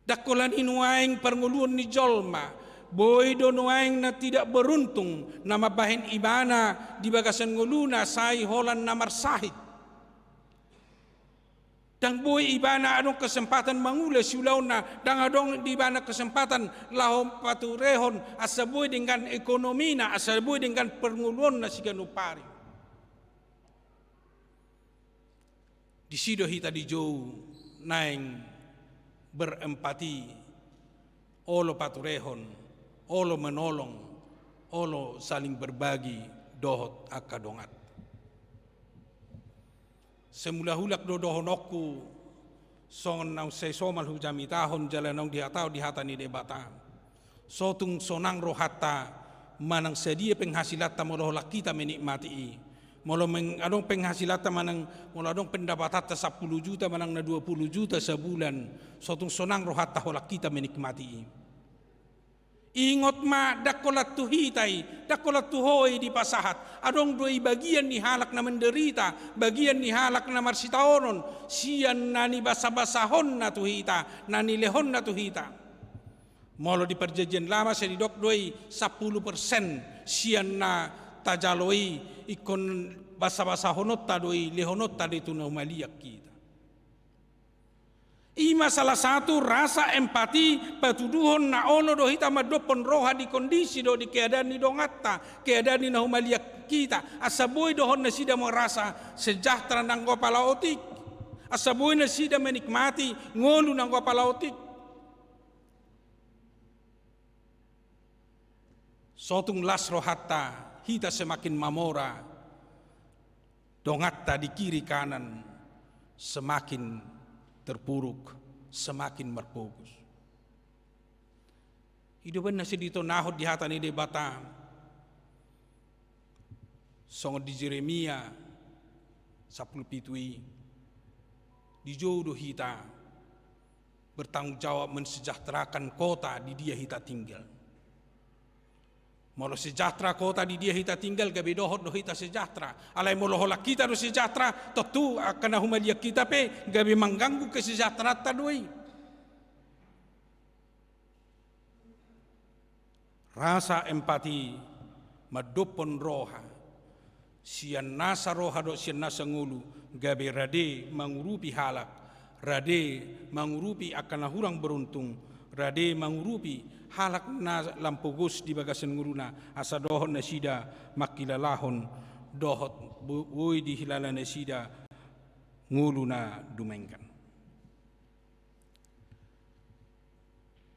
Dakolan inuaing pernguluan ni jolma, boy do nuaing na tidak beruntung na mabahin ibana di bagasan nguluna say holan na marsahit. Dang boy ibana anong kesempatan mangula siulaw na, dang adong di ibana kesempatan lahom paturehon asaboy dengan ekonomi na, asaboy dengan pernguluan na si ganupari. Di sido hita di jauh naing berempati, olo paturehon, olo menolong, olo saling berbagi dohot akadongat. Semula hulak do dohonokku songon nau se somal hujami tahon jalanong dihatau dihata ni debata. Sotung sonang rohata manang sedia penghasilat moloh kita menikmati. Molo adong penghasilat manang molo adong pendapatan 10 juta manang na 20 juta sebulan. Sotung sonang rohata holak kita menikmati. Ingot ma dakolat tuhitai, dakolat tuhoi di pasahat. Adong doi bagian ni halak na menderita, bagian ni halak na marsitaonon. Sian nani basa-basahon na tuhita, nani lehon na tuhita. Molo di perjanjian lama saya didok doi 10% sian na tajaloi ikon basa-basa honot tadoi lehonot tadi tu na umaliak kita. Ima salah satu rasa empati patuduhon na ono do hita madopon roha di kondisi do di keadaan ni dongatta, keadaan ni nahumalia kita. Asaboy dohon na sida merasa sejahtera nang kepala otik. Asaboy na sida menikmati ngolu nang kepala otik. Sotung las rohatta hita semakin mamora, dongatta di kiri kanan semakin terpuruk, semakin berfokus. Hidupan nasi dito nahod di hata ni debata. Songod di Jeremia 10:7 di jodoh hita bertanggung jawab mensejahterakan kota di dia hita tinggal. Molo sejahtera kota di dia hita tinggal gabe dohot do hita sejahtera. Alai molo hola kita do sejahtera tentu akan humalia kita pe gabe mengganggu kesejahteraan tadoi. Rasa empati madopon roha sian nasa roha do sian nasa ngulu gabe rade mangurupi halak, rade mangurupi akan hurang beruntung, rade mangurupi halak na lampogus di bagasan nguruna asa dohon na sida makilalahon dohot buoy di hilala na sida ngulu na dumengkan.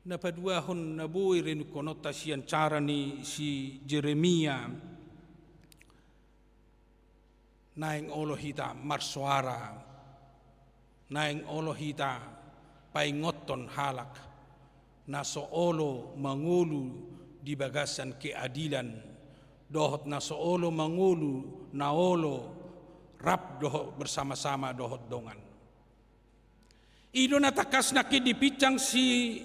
Napaduahon na buoy rin konotasian cara ni si Jeremia naing olo hita marsuara, naing olo hita paingoton halak, na soolo mangulu di bagasan keadilan, dohot na soolo mangulu na olo rap dohot bersama-sama dohot dongan. Ido natakas na kidipicang si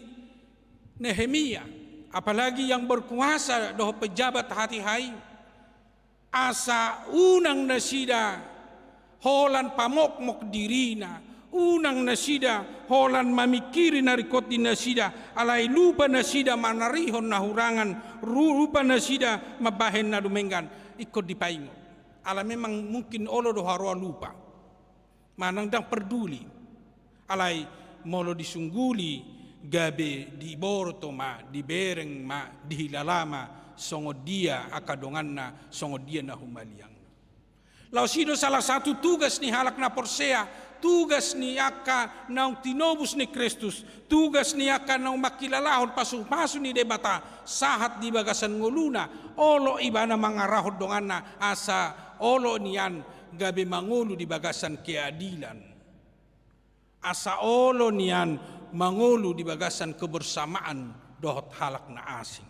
Nehemia, apalagi yang berkuasa dohot pejabat hati-hai, asa unang nasida holan pamokmok dirina, unang nasida holan mamikiri narikot di nasida alai lupa nasida manarihon nahurangan lupa nasida mabahen na dumenggan ikut dipaingo ala memang mungkin olo do haroa lupa manang dang peduli alai molo disungguli gabe di borto ma di bereng ma di hilalama songo dia akadonganna songo dia na humaliang lausido salah satu tugas ni halak na porsea, tugas ni aka naung tinobus ni Kristus, tugas ni aka naung makilalahon pasu-pasu ni debata sahat di bagasan nguluna olo ibana mangarahod donganna asa olo nian gabe mangulu di bagasan keadilan, asa olo nian mangulu di bagasan kebersamaan dohot halak na asing.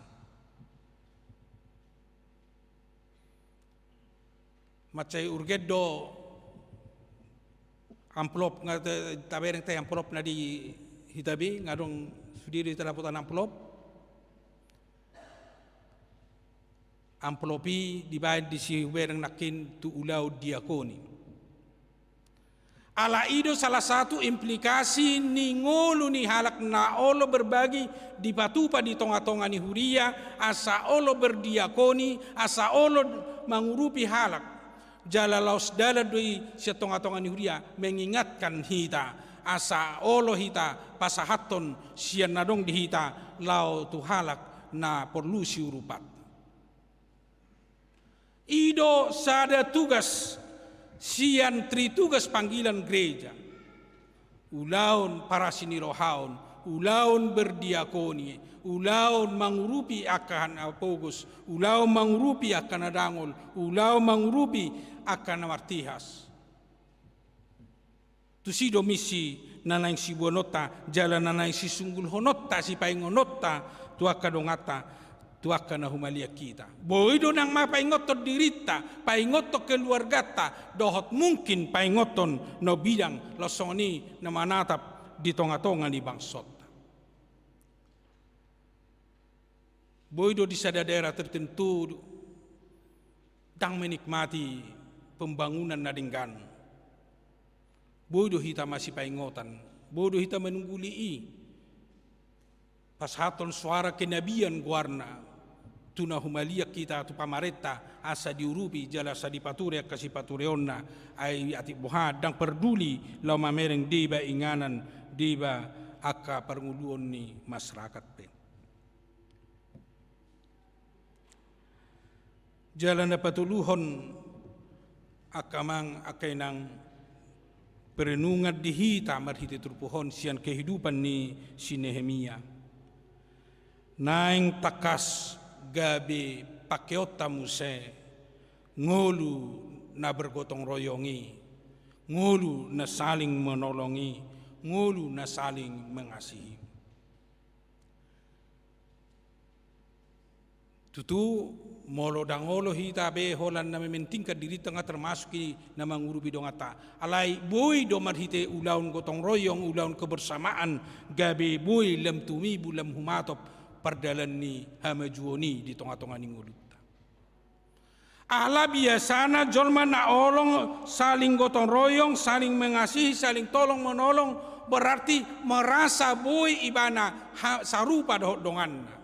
Macai urgedo amplop nga tabereng tay amplop na di hitabi ngadong sudiri talaputan amplopi dibayad di si bereng nakin tu ulau diakoni. Ala ido salah satu implikasi ni ngolu ni halak na olo berbagi di patupa di tonga-tonga ni huria asa olo berdiakoni asa olo mangurupi halak. Jala laus dala doi setonga-tonga ni huria mengingatkan hita asa olo hita pasahaton sian nadong di hita lau tu halak na perlu siurupat. Ido sada tugas sian tritugas panggilan gereja. Ulaun para sinirohaun, ulaun berdiakoni, ulaun mangurupi akan apogus, ulaun mangurupi akan adangol, ulaun mangurupi akan amartihas. Tu si domisi nanay si buonota, jalan nanay si sunggul honota, si paingonota, tu akadongata, tu akan humalia kita. Boido nang mapaingoton dirita, paingoto keluargata, dohot mungkin paingoton no bidang losoni na manatap di tonga-tonga ni bangsot. Boido di sada daerah tertentu dang menikmati pembangunan nadinggan. Bodoh hita masih paingotan, bodoh hita menungguli pashaton suara kenabian guarna, tuna humaliak kita tu pamareta asa diurupi jala sa dipature kasi patureonna ay ati buha dang peduli lau mamereng diba inganan diba aka pernguluon ni masyarakat pe. Jalan na patuluhon akamang akay nang perenungan dihita marhiti turpuhon siyan kehidupan ni si Nehemia. Naing takas gabi pakeota muse ngolu na bergotong royongi, ngolu na saling menolongi, ngolu na saling mengasihi. Tutu molo dangolo hita be holan na mementingkan diri tengah termasuk na mangurubi dongata alai boy do marhite ulaun gotong royong ulaun kebersamaan gabe boy lam tumi bulam humatop perdalan ni hamajuoni di tengah-tengah ningulutta ala biasana jolma na olong saling gotong royong saling mengasihi saling tolong menolong berarti merasa boy ibana sarupa dongan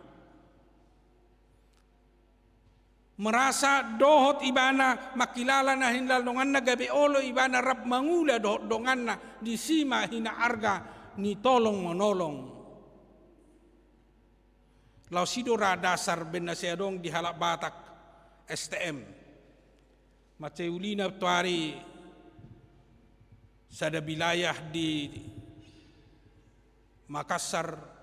merasa dohot ibana makilala na hinlal donganna gabi olo ibana rap mangula dohot donganna disima hina arga ni tolong menolong lau sidora dasar ben nasiadong di halak Batak STM maceulina tuari sada wilayah di Makassar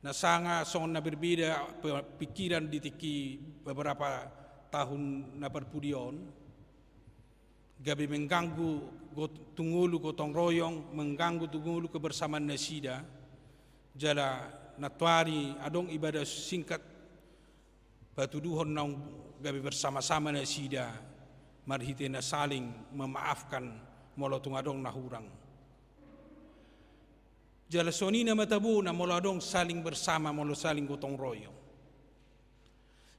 nasanga song na berbeda pikiran ditiki beberapa tahun na perpudion gabi mengganggu tungulu gotong royong mengganggu tungulu kebersamaan nasida jala natwari adong ibadah singkat batuduhon nang gabi bersama-sama nasida marhite na saling memaafkan molotung adong nahurang jala soni na matabu na moladong saling bersama molo saling gotong royong.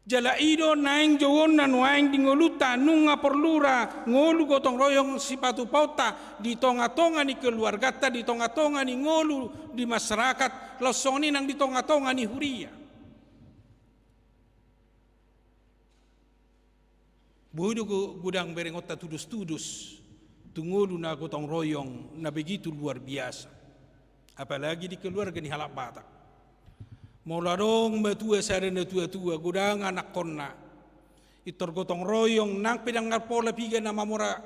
Jala ido naing jawon na nuaing dingoluta nunga perlura ngolu gotong royong sipatu pauta di tonga-tonga ni keluarga ta di tonga-tonga ni ngolu di masyarakat lo soni nang di tonga-tonga ni huria. Buhido gudang berengota tudus-tudus tungolu na gotong royong na begitu luar biasa. Apalagi di keluarga ni halak Batak. Moladong matua sarana tua-tua gudang anak konna. Itor gotong royong nang pedang pola piga nama mora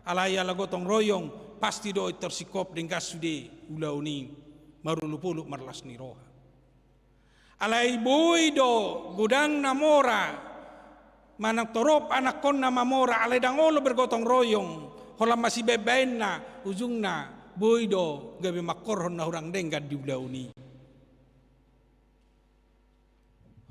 alaya la gotong royong pasti do itor sikop dengkas sude ulauni marulupuluk marlas ni roha. Alai boy do gudang namora manang torop anak konna mamora alai dangolo bergotong royong hola masih bebain na ujung na boydo gabe makorhon na hurang denggan di ulauni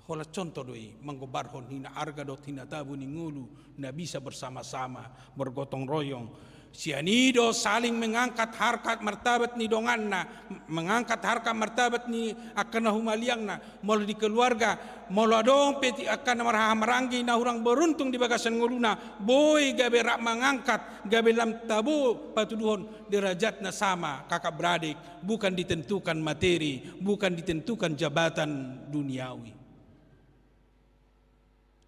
hola contoh doi manggobarhon hina arga dot hina tabu ni ngulu na bisa bersama-sama bergotong royong sianido saling mengangkat harkat martabat ni donganna mengangkat harkat martabat ni akan humaliangna molo di keluarga molo dong peti akan maranggi na hurang beruntung di bagasan nguluna boy gabe rak mengangkat gabe lam tabu patuduhon derajatna sama kakak beradik bukan ditentukan materi bukan ditentukan jabatan duniawi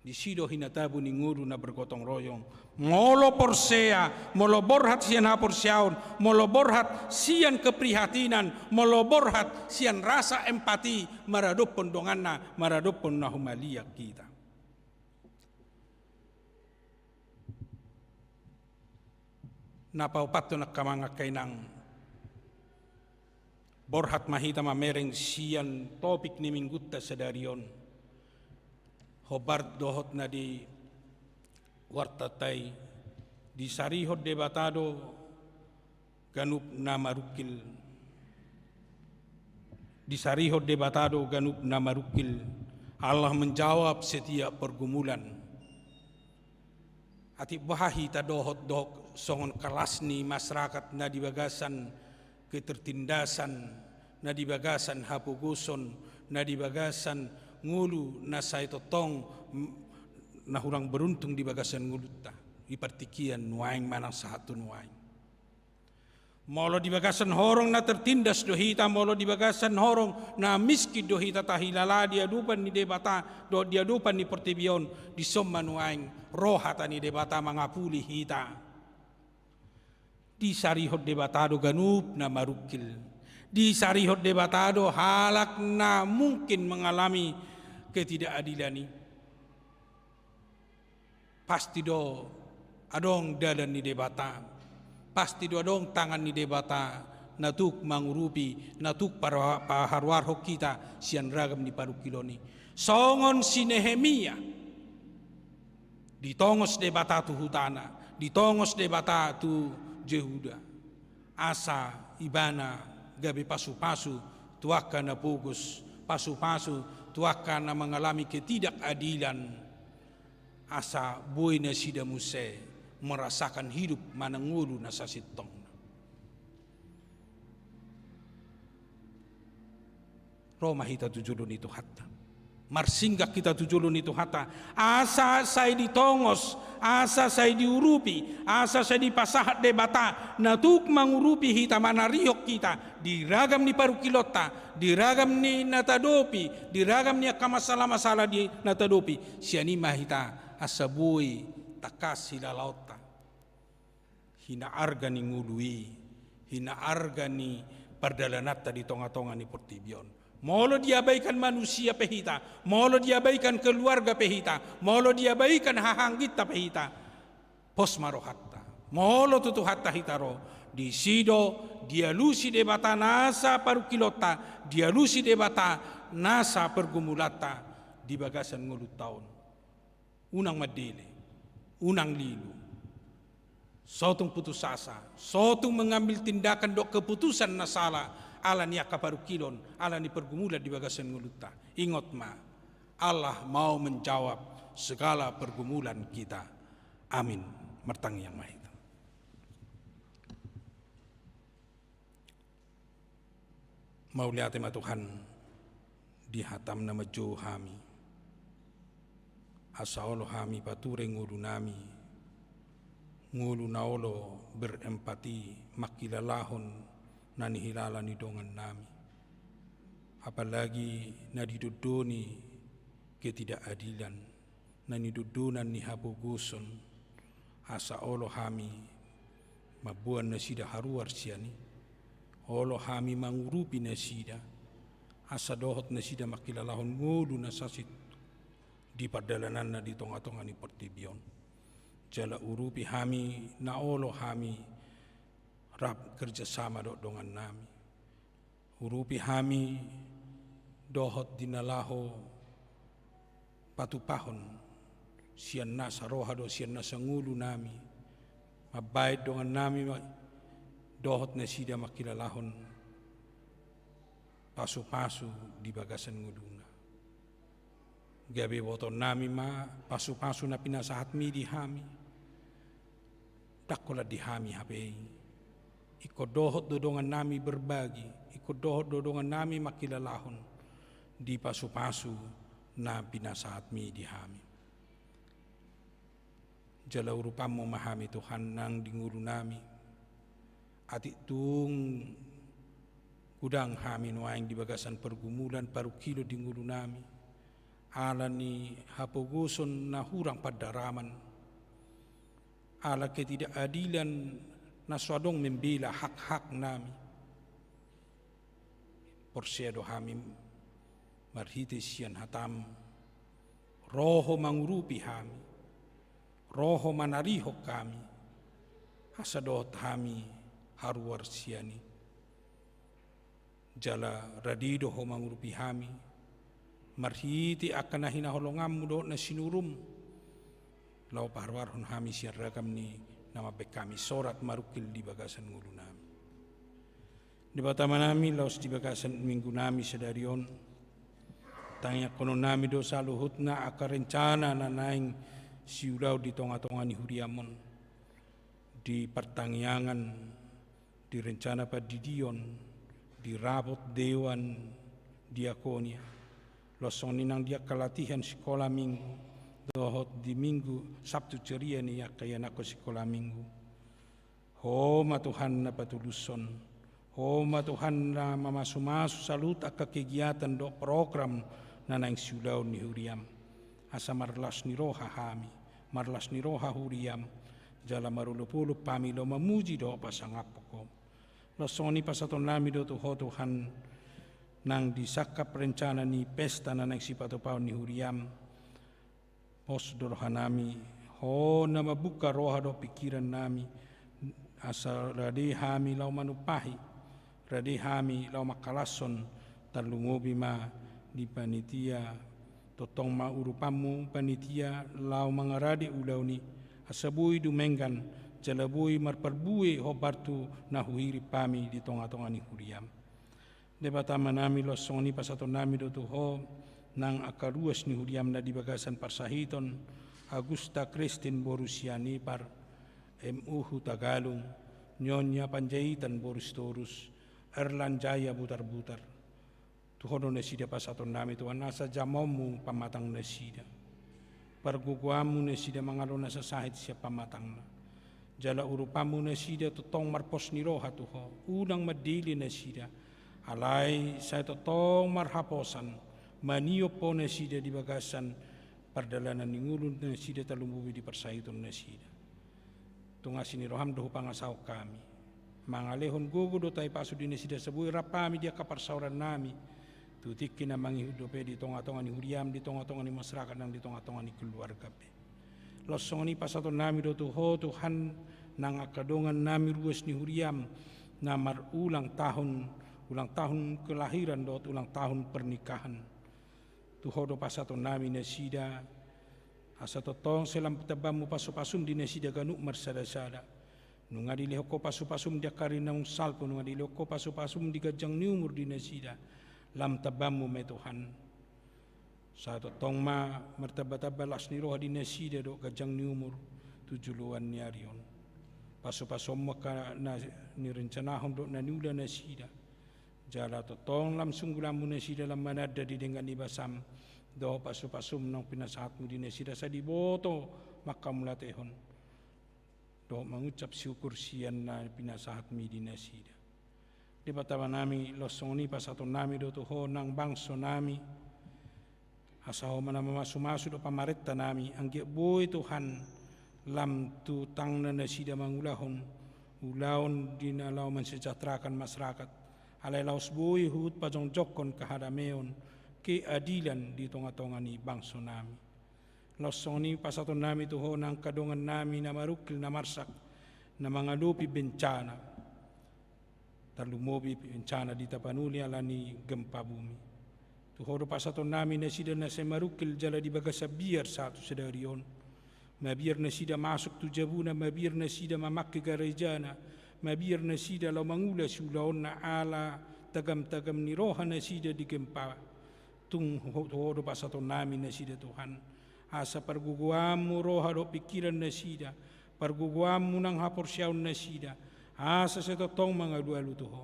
di sido hinatabu ni nguru na bergotong royong molo porsea molo borhat sian hapor siaun molo borhat sian keprihatinan molo borhat sian rasa empati maradop pondonganna maradop nahumalia kita napaupato na kamanga kainang borhat mahita mamereng sian topik ni minggutta sadarion hobar dohot na di wartatay di sarihod debatado ganup na marukil di sarihod debatado ganup na marukil Allah menjawab setiap pergumulan ati bahahi ta dohot dohok songon kelasni masyarakat na di bagasan ketertindasan na di bagasan hapuguson na di bagasan ngulu na say totong na hurang beruntung di bagasan ngulutta ipartikian nuaing manang satu nuaing Molo di bagasan horong na tertindas do hita, molo di bagasan horong na miskin do hita tahilala dia dupan ni debata, do dia dupan ni pertibion di sommanuaing rohata ni debata mangapuli hita. Di sarihot debatado ganup na marukil. Di sarihot debatado halak na mungkin mengalami ketidakadilan ni. Pasti do adong dadan ni debata. Pasti do adong tangan ni debata natuk mangurupi natuk para paharwarho kita sian ragam ni parukiloni. Songon si Nehemia ditongos debata tu hutana, ditongos debata tu Jehuda. Asa ibana gabi pasu-pasu tuaka na pugus, pasu-pasu tuaka na mengalami ketidakadilan. Asa boy na sida muse merasakan hidup manangulu na sa sitong. Roma hita tujulun itu hatta. Marsinggak kita tujulun itu hatta. Asa saya ditongos, asa saya diurupi, asa saya dipasahat debata, natuk mangurupi hita manarihok kita, diragam ni parukilota, diragam ni natadopi, diragam ni akamasalah-masalah di natadopi. Sianima hita asabui takas hila lauta. Hina arga ni ngului, hina arga ni perdalanata di tonga-tonga ni pertibion. Molo diabaikan manusia pehita, molo diabaikan keluarga pehita, molo diabaikan hahanggita pehita. Pos marohatta, molo tutu hatta hitaro. Di sido dialusi debata nasa parukilota, dialusi debata nasa pergumulata di bagasan ngulut tahun. Unang madile, unang lilu. Sotung putus asa, sotung mengambil tindakan dok keputusan na salah, ala ni akaparukilon, ala ni pergumulan di bagasan nguluta. Ingat ma, Allah mau menjawab segala pergumulan kita. Amin. Mertang yang mahita. Mau lihat tema Tuhan di hatam nama jo hami. Asa olo hami pature ngulu nami. Ngulu naolo berempati makilalahon na nihilala ni dongan nami. Apalagi na didudoni ketidakadilan, na nidudunan ni habuguson, asa olo hami mabuan na sida haruar siani, olo hami mangurupi na sida, asa dohot na sida makilalahon ngulu na sasit di perdalanan na di tonga-tonga ni pertibion. Jala urupi hami na olo hami rap kerjasama dok dongan nami. Urupi hami dohot dinalaho patupahon sian nasa roha do sian nasa ngulu nami. Mabait dongan nami dohot na sida makilalahon pasu-pasu di bagasan nguluna. Gabi boton nami ma pasu-pasu na pinasahat mi di hami. Dakola di hami hapei. Iko dohot dodongan nami berbagi, iko dohot dodongan nami makilalahon di pasu-pasu na pinasahat mi di hami. Jala urupamu mahami Tuhan nang dinguru nami. Atik tung gudang hami nuaing di bagasan pergumulan parukilo dinguru nami. Ala ni hapoguson na hurang padaraman. Ala ketidakadilan na swadong membela hak-hak nami. Porsedo hami marhite sian hatam. Roho mangurupi hami. Roho manarihok kami. Hasadot hami haruar siani. Jala radido ho mangurupi hami. Marhiti akan nahina holongamu do na sinurum. Lau paharwarhon hami siar ragam ni nama bek kami sorat marukil di bagasan ngulu nami. Di batama nami laus di bagasan minggu nami sedarion. Tanya kono nami do saluhutna akar rencana na naing siulau di tonga-tonga ni huriamon. Di pertangyangan, di rencana padidion, di rabot dewan diakonia. Losong ninang dia kelatihan sekolah minggu. Dohot di minggu Sabtu ceria ni ya kaya nako sekolah minggu. Ho matuhan na patuluson. Ho matuhan na mamasumaso salut ak kegiatan do program na nang siulaw ni Huriam. Asa marlas ni roha hami, marlas ni roha Huriam. Jala marulupulup pamilo mamuji do pasangap ko. Losoni pasaton nami do tuho Tuhan nang disakap rencana ni pesta na nagsipatupaw ni Huriam. Pos dorohan nami, ho na mabuka roha do pikiran nami. Asa radi hami lau manupahi, radi hami lau makalason, talungobi ma di panitia, totong ma urupamu panitia lau mangaradi ulau ni, asabui dumenggan, jalabui marparbui ho bartu nahuhiri pami di tonga-tonga ni Huriam. Debatama nami losong ni pasaton nami do tuho, nang akaruas ni Huriam na di bagasan parsahiton, Agusta Kristin Borusiani par, MUhu Tagalog, Nyonya Panjaitan Boris Torus, Erlan Jaya Butar-Butar. Tuhono na sida pasaton nami tuan nasa jamomu pamatang na sida. Parguguamu na sida mangalo na sa sahit siya pamatang na. Jala urupamu na sida tutong marpos ni roha tuho, unang madili na sida. Alay sa tutong marhaposan, maniyo po na sida di bagasan, pardalanan ni ngulun na sida talumubi di parsahiton na sida. Tunga siniroham doho pangasaw kami. Mangalehon gugu do tayo paso din sida sabuy rapami dia kaparsauran nami. Tutik na manghihudope di tonga-tonga ni Huriam, di tonga-tonga ni masyarakat nang di tonga-tonga ni keluarga pe. Losong ni pasaton nami do tuho Tuhan nang akadongan nami ruas ni Huriam na ulang tahun kelahiran do ulang tahun pernikahan. Tuho do pasaton nami na sida asa totong selam tabamu pasu-pasum di nasida ganuk marsada-sada. Nunga diliho ko pasu-pasum dia karina salpo, nunga diliho ko pasu-pasum di gajang ni umur di nasida. Lam tabamu me Tuhan. Sa totong ma martaba-tabalas ni roha di nasida do gajang ni umur 7 ni arion. Pasu-pasum maka na nirencanahon do naniula nasida. Jala totong lam sunggulamu nasida lam manada di dengan ibasam. Do pasu-pasum nang pinasahatmu di nasida sa diboto makamulatehon. Do mengucap syukur sian na pinasahatmi di nasida. Di batawa nami losong ni pasaton nami do tuho nang bangso nami. Asaho mana mamasu-masu do pamaretta nami anggi boy Tuhan lam tu tang na nasida mangulahon. Ulaon di nalaw mensejahterakan masyarakat. Alay laos boy hut pajong jokon kahadameon. Keadilan di tonga-tonga ni bangso nami. Losong ni pasaton nami tuho nang kadongan nami na marukil na marsak na mga lupi bencana. Talumobi bencana di tapanuli ala ni gempa bumi. Tuho do pasaton nami na sida na sa marukil jala di baga sa biar satu sedarion. Mabir na sida masuk tu jabuna, mabir na sida mamaki garejana, mabir na sida lau mangula sulaon na ala tagam-tagam ni roha na sida di gempa. Tung hodo pasaton nami na sida Tuhan. Asa parguguamu roha do pikiran na sida. Parguguamu nang haporsyaw na sida. Asa sa totong mga dualu tuho.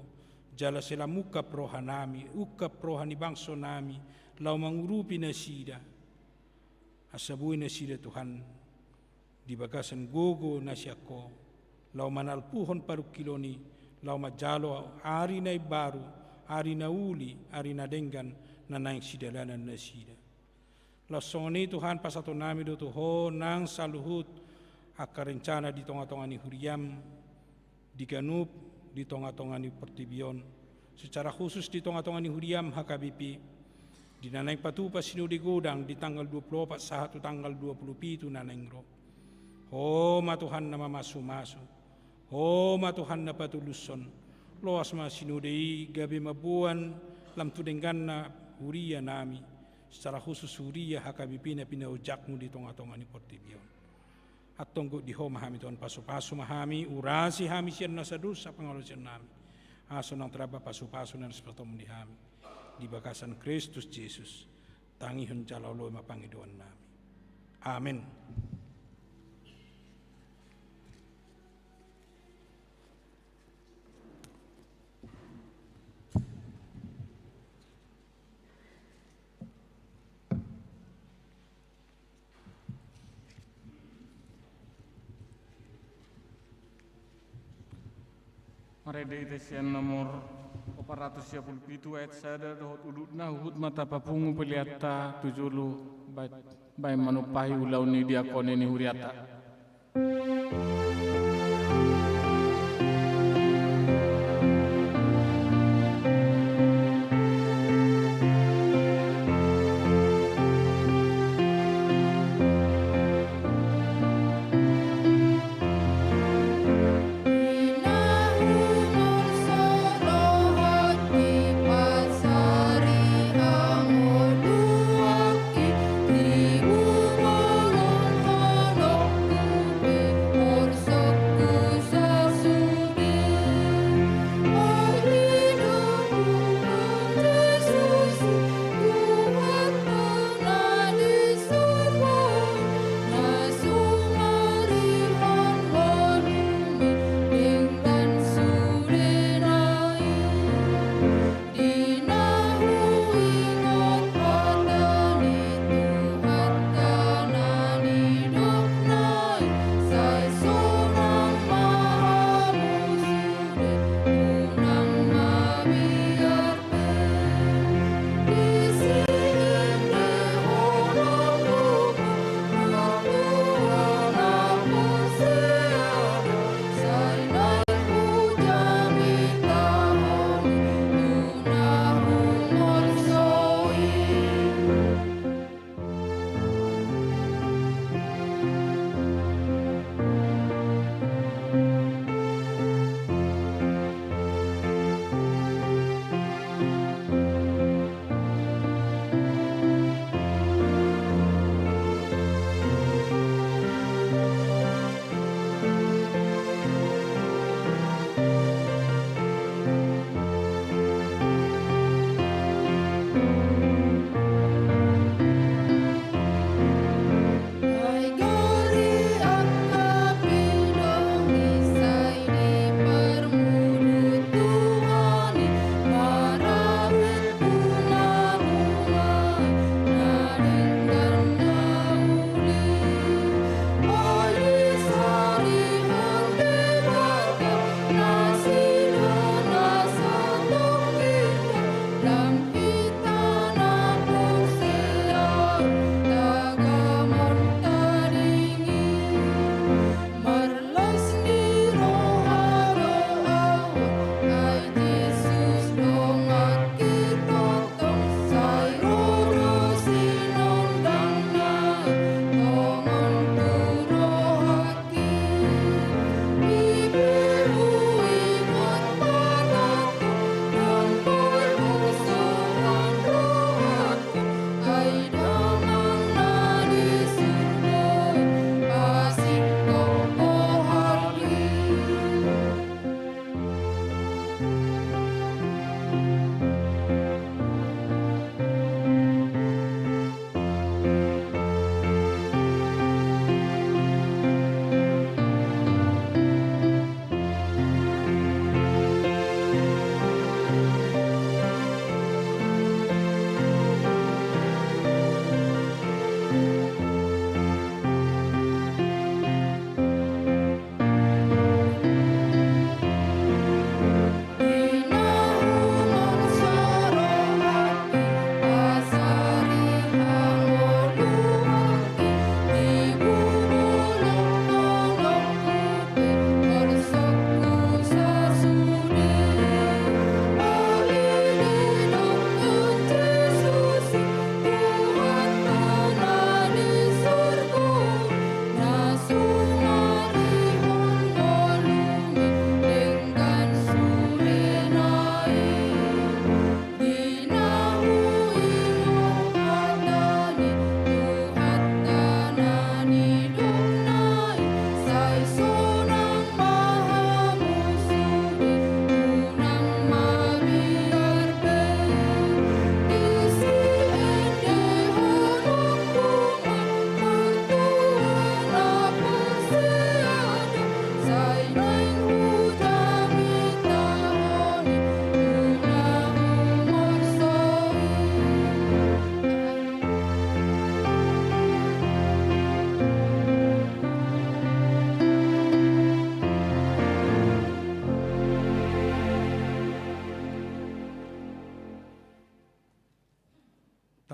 Jala sila mukap roha nami. Ukap roha ni bangso nami. Lau mangurupi na sida. Asa buhay na sida Tuhan. Di bagasan gogo na siya ko. Lau manalpuhon parukiloni. Lau majalo ari na ibaru. Ari na uli. Ari na denggan. Na nang sidalanan na sida. Losong ni Tuhan pasaton nami do tuho nang saluhut akarencana di tonga-tonga ni Huriam di Ganup di tonga-tonga ni Pertibion. Secara khusus di tonga-tonga ni Huriam HKBP di nanay patupa sinudi godang di tanggal 24 sa tanggal 27 nanay ro. Ho matuhan na mamasu-masu. Ho matuhan na patuluson. Loas ma sinudi gabi mabuan lam tudenggan na Huria nami, secara khusus Huria HKBP na pinaujakmu di tonga-tonga ni Pertibion. At tunggu di ho mahami tuan pasu-pasu mahami, urasi hami siyan na sa dosa pangalusian nami. Aso nang traba pasu-pasu na naspatom di hami. Di bagasan Kristus Jesus, tangihon jalauloy mapangiduan nami. Amen. Marede itesian nomor 457 ayat sada dohot udutna uhut mata papungu peliata tujulu bai manupahi ulau ni diakone ni huriata. Pasari hangoduaki, tribu mangon hanok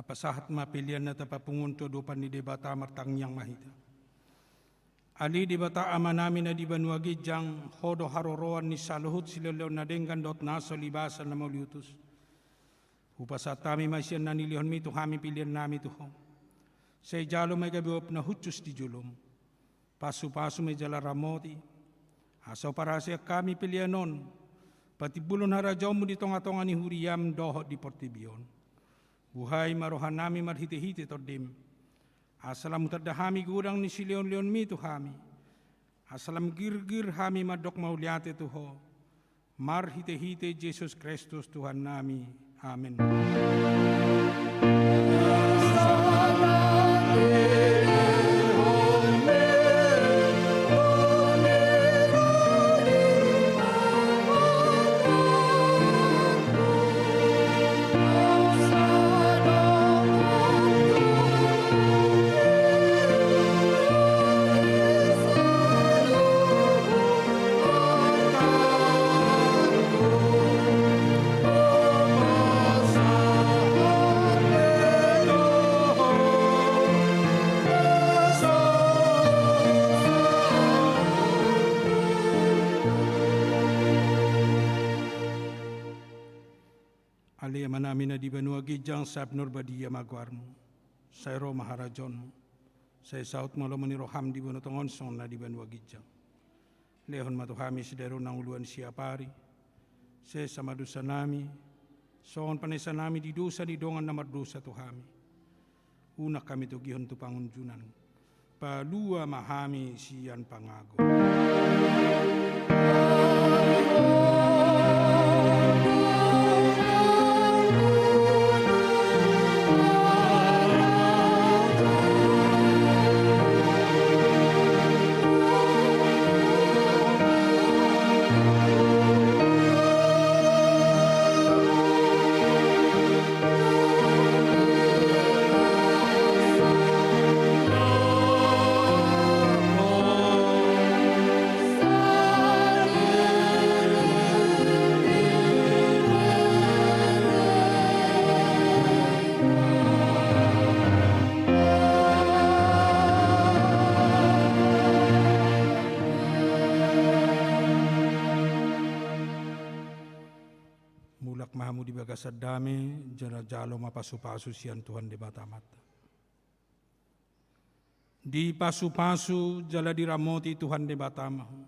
tapasahat mapilian na tapapungunto dopan ni debata martang yang mahita. Ali debata ama namin na di banuagi jang hodo haroroan ni saluhut silalaw na denggan dot naso libasan na mauliutus. Upasa tami masyan na nilihon mi tuhami pilihan nami tuho. Say jalo may gabiop na hutsus di julom. Pasu-pasu may jala ramoti. Asaw para siya kami pilihanon. Pati bulon harajaw mo ditong atongan ni huriyam dohot di portibion. Buhay marohan nami marhiti-hiti tordim. Asalam tadahami gurang ni silion-lion mi tuhami. Asalam gir-gir hami madok mauliate tuho. Marhiti-hiti Jesus Kristus Tuhan nami. Amen. Ali manami na di banuagi jang sabnur badia magwarmo. Sayro maharajon. Say saut malomani roham di banutongon son na di banuagi jang. Lehon matuhami sidero nang uluan siapari. Say samadusa nami. Soon panesa nami di dosa di dongan na mardosa tuhami. Una kami tugihon tu pangunjunan. Palua mahami siyan pangago. Mahamu di bagasad dami, jala jalo mapasu-pasu siyan Tuhan di batamat. Di pasu-pasu jala diramoti Tuhan di batamahu.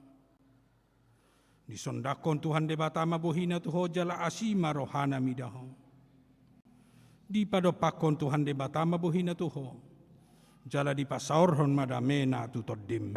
Di sondakon Tuhan di batama bohina tuho jala asima rohana midaho. Di padopakon Tuhan di batama bohina tuho jala di pasaurhon madamena tutoddim.